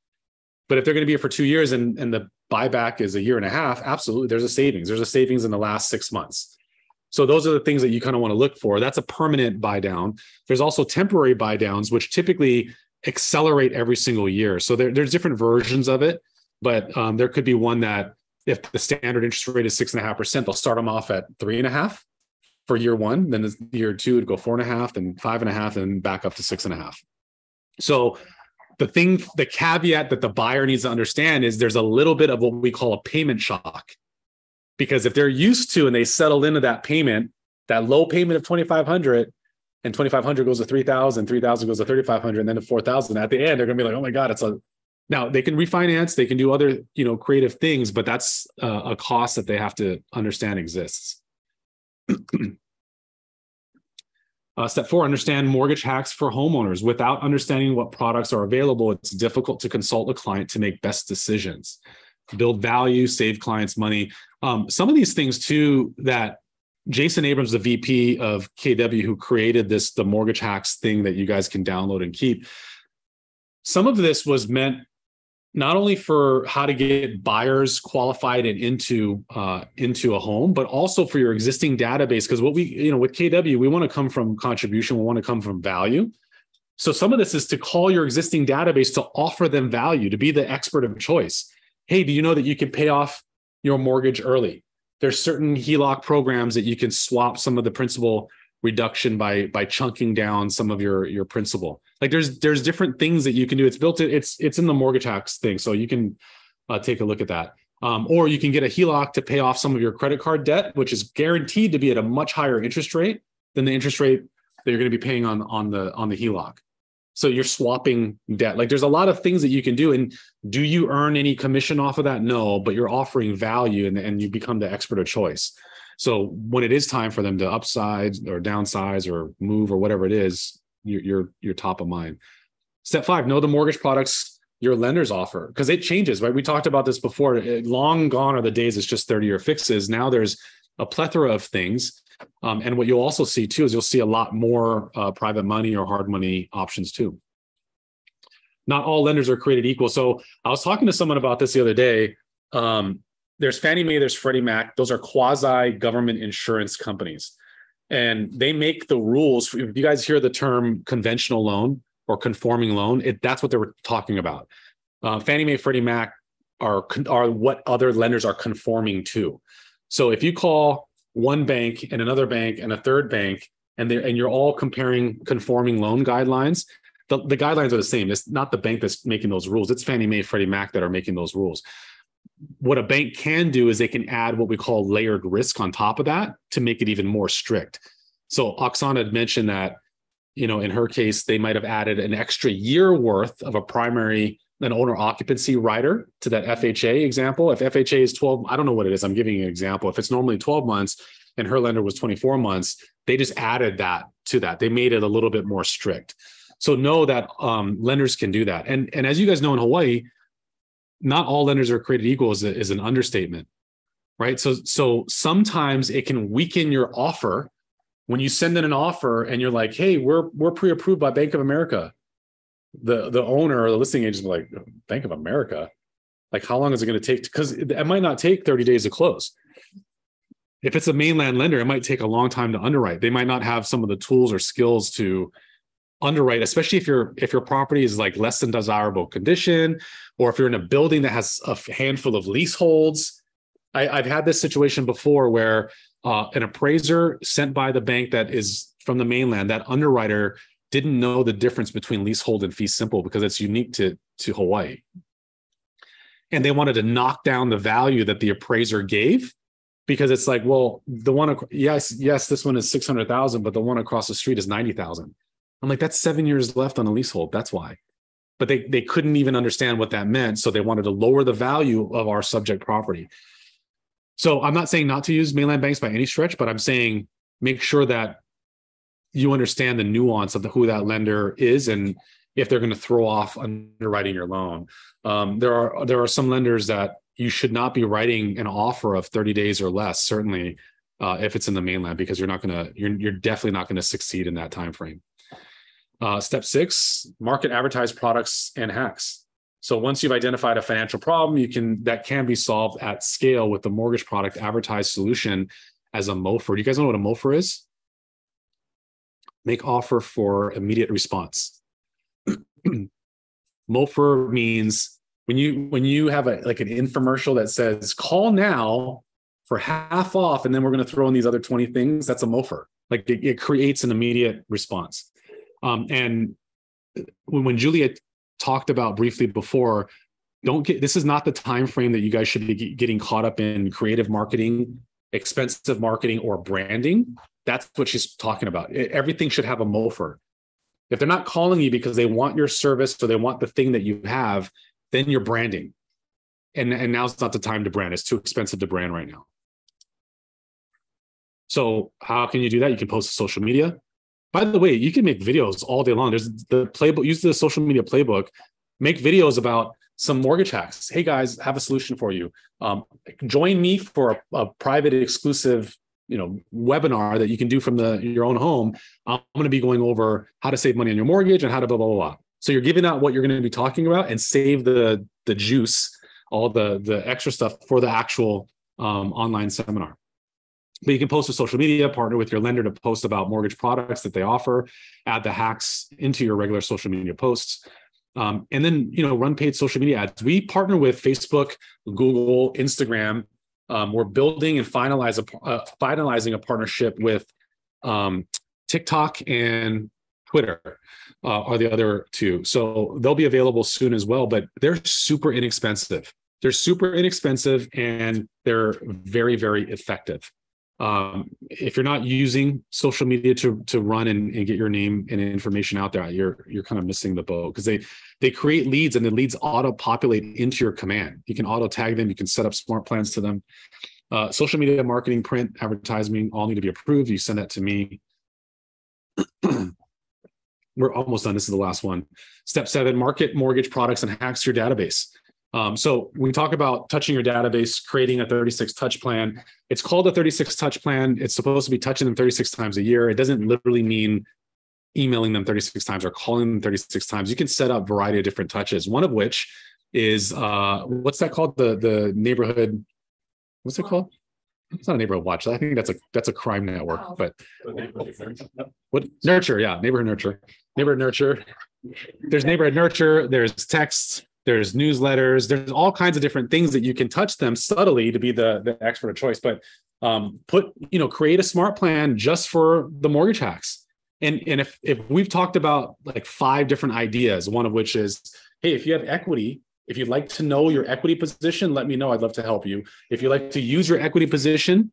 But if they're going to be here for 2 years and the buyback is 1.5 years, absolutely, there's a savings. There's a savings in the last 6 months. So those are the things that you kind of want to look for. That's a permanent buy down. There's also temporary buy downs, which typically accelerate every single year. So there's different versions of it, but there could be one that if the standard interest rate is 6.5%, they'll start them off at 3.5%. For year one, then year 2 it'd go 4.5%, then 5.5%, and back up to 6.5%. So the caveat that the buyer needs to understand is there's a little bit of what we call a payment shock, because if they're used to and they settle into that payment, that low payment of $2,500, and $2,500 goes to $3,000, $3,000 goes to $3,500, and then to $4,000. At the end, they're gonna be like, oh my God, now they can refinance, they can do other creative things, but that's a cost that they have to understand exists. Step 4, understand mortgage hacks for homeowners. Without understanding what products are available, it's difficult to consult a client to make best decisions, build value, save clients money. Some of these things too, that Jason Abrams, the VP of KW, who created the mortgage hacks thing that you guys can download and keep. Some of this was meant not only for how to get buyers qualified and into a home, but also for your existing database. Because what with KW, we want to come from contribution, we want to come from value. So some of this is to call your existing database to offer them value, to be the expert of choice. Hey, do you know that you can pay off your mortgage early? There's certain HELOC programs that you can swap some of the principal reduction by chunking down some of your principal. Like there's different things that you can do. It's in the mortgage hacks thing, so you can take a look at that. Or you can get a HELOC to pay off some of your credit card debt, which is guaranteed to be at a much higher interest rate than the interest rate that you're going to be paying on the HELOC. So you're swapping debt. Like there's a lot of things that you can do. And do you earn any commission off of that? No, but you're offering value and you become the expert of choice. So when it is time for them to upsize or downsize or move or whatever it is, you're top of mind. Step 5, know the mortgage products your lenders offer, because it changes, right? We talked about this before. Long gone are the days it's just 30-year fixes. Now there's a plethora of things. And what you'll also see too is you'll see a lot more private money or hard money options too. Not all lenders are created equal. So I was talking to someone about this the other day. There's Fannie Mae, there's Freddie Mac. Those are quasi-government insurance companies. And they make the rules. If you guys hear the term conventional loan or conforming loan, that's what they were talking about. Fannie Mae, Freddie Mac are what other lenders are conforming to. So if you call one bank and another bank and a third bank, and you're all comparing conforming loan guidelines, the guidelines are the same. It's not the bank that's making those rules. It's Fannie Mae, Freddie Mac that are making those rules. What a bank can do is they can add what we call layered risk on top of that to make it even more strict. So Oksana had mentioned that, in her case, they might have added an extra year worth of an owner occupancy rider to that FHA example. If FHA is 12, I don't know what it is. I'm giving you an example. If it's normally 12 months and her lender was 24 months, they just added that to that. They made it a little bit more strict. So know that lenders can do that. And as you guys know, in Hawaii, not all lenders are created equal is an understatement, right? So sometimes it can weaken your offer when you send in an offer and you're like, hey, we're pre-approved by Bank of America. The owner or the listing agent is like, Bank of America? Like, how long is it going to take? Because it might not take 30 days to close. If it's a mainland lender, it might take a long time to underwrite. They might not have some of the tools or skills to underwrite, especially if your property is like less than desirable condition, or if you're in a building that has a handful of leaseholds. I've had this situation before where an appraiser sent by the bank that is from the mainland, that underwriter didn't know the difference between leasehold and fee simple because it's unique to Hawaii. And they wanted to knock down the value that the appraiser gave, because it's like, well, the one, yes, this one is 600,000, but the one across the street is 90,000. I'm like, that's 7 years left on a leasehold. That's why. But they couldn't even understand what that meant. So they wanted to lower the value of our subject property. So I'm not saying not to use mainland banks by any stretch, but I'm saying make sure that you understand the nuance of who that lender is and if they're going to throw off underwriting your loan. There are some lenders that you should not be writing an offer of 30 days or less, certainly if it's in the mainland, because you're definitely not going to succeed in that time frame. Step 6, market advertise products and hacks. So once you've identified a financial problem, that can be solved at scale with the mortgage product advertised solution as a MOFR. Do you guys know what a MOFR is? Make offer for immediate response. MOFR means when you have an infomercial that says call now for half off, and then we're going to throw in these other 20 things. That's a MOFR. Like it creates an immediate response. And when Julia talked about briefly before, this is not the time frame that you guys should be getting caught up in creative marketing, expensive marketing, or branding. That's what she's talking about. Everything should have a MOFR. If they're not calling you because they want your service or they want the thing that you have, then you're branding. And now's not the time to brand. It's too expensive to brand right now. So how can you do that? You can post to social media. By the way, you can make videos all day long. There's the playbook, use the social media playbook, make videos about some mortgage hacks. Hey guys, I have a solution for you. Join me for a private exclusive, webinar that you can do from your own home. I'm going to be going over how to save money on your mortgage and how to blah, blah, blah, blah. So you're giving out what you're going to be talking about and save the juice, all the extra stuff for the actual online seminar. But you can post to social media, partner with your lender to post about mortgage products that they offer, add the hacks into your regular social media posts, and then run paid social media ads. We partner with Facebook, Google, Instagram. We're building and finalizing a partnership with TikTok and Twitter are the other two. So they'll be available soon as well, but they're super inexpensive. And they're very, very effective. If you're not using social media to run and get your name and information out there, you're kind of missing the boat, because they create leads and the leads auto populate into your command. You can auto tag them. You can set up smart plans to them. Social media marketing, print, advertising, all need to be approved. You send that to me. we're almost done. This is the last one. Step 7, market mortgage products and hacks to your database. So we talk about touching your database, creating a 36 touch plan. It's called a 36 touch plan. It's supposed to be touching them 36 times a year. It doesn't literally mean emailing them 36 times or calling them 36 times. You can set up a variety of different touches. One of which is, what's that called? The neighborhood, what's it called? It's not a neighborhood watch. I think that's a crime network, but what nurture? Yeah. Neighborhood nurture. There's neighborhood nurture. There's texts. There's newsletters. There's all kinds of different things that you can touch them subtly to be the expert of choice. But create a smart plan just for the mortgage hacks. And if we've talked about like 5 different ideas, one of which is, hey, if you have equity, if you'd like to know your equity position, let me know. I'd love to help you. If you like to use your equity position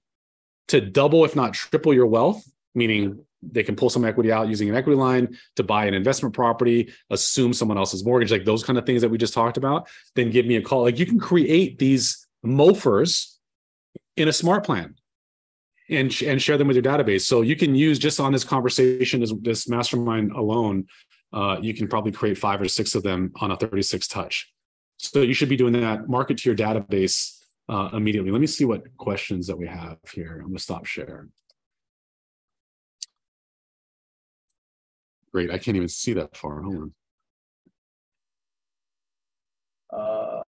to double, if not triple your wealth, meaning they can pull some equity out using an equity line to buy an investment property, assume someone else's mortgage, like those kind of things that we just talked about, then give me a call. Like you can create these MOFers in a smart plan and share them with your database. So you can use, just on this conversation, this mastermind alone, you can probably create 5 or 6 of them on a 36 touch. So you should be doing that. Market to your database immediately. Let me see what questions that we have here. I'm going to stop share. Great. I can't even see that far. Hold on.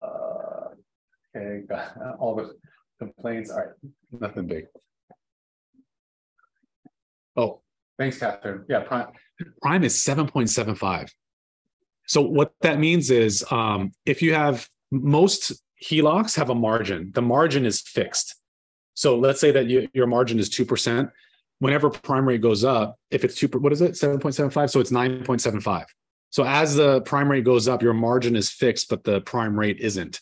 Okay. Got all the complaints. All right. Nothing big. Oh, thanks, Catherine. Yeah. Prime is 7.75. So what that means is if you have, most HELOCs have a margin, the margin is fixed. So let's say that your margin is 2%. Whenever prime rate goes up, if it's 2, what is it? 7.75. So it's 9.75. So as the prime rate goes up, your margin is fixed, but the prime rate isn't.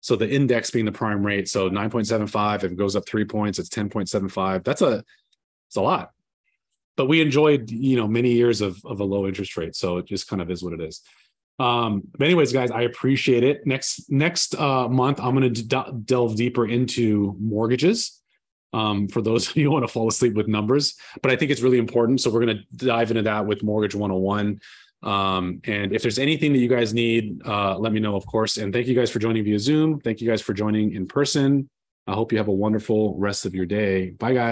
So the index being the prime rate. So 9.75, if it goes up 3 points, it's 10.75. It's a lot. But we enjoyed, many years of a low interest rate. So it just kind of is what it is. But anyways, guys, I appreciate it. Next month, I'm going to delve deeper into mortgages. For those of you who want to fall asleep with numbers, but I think it's really important. So we're going to dive into that with Mortgage 101. And if there's anything that you guys need, let me know, of course. And thank you guys for joining via Zoom. Thank you guys for joining in person. I hope you have a wonderful rest of your day. Bye, guys.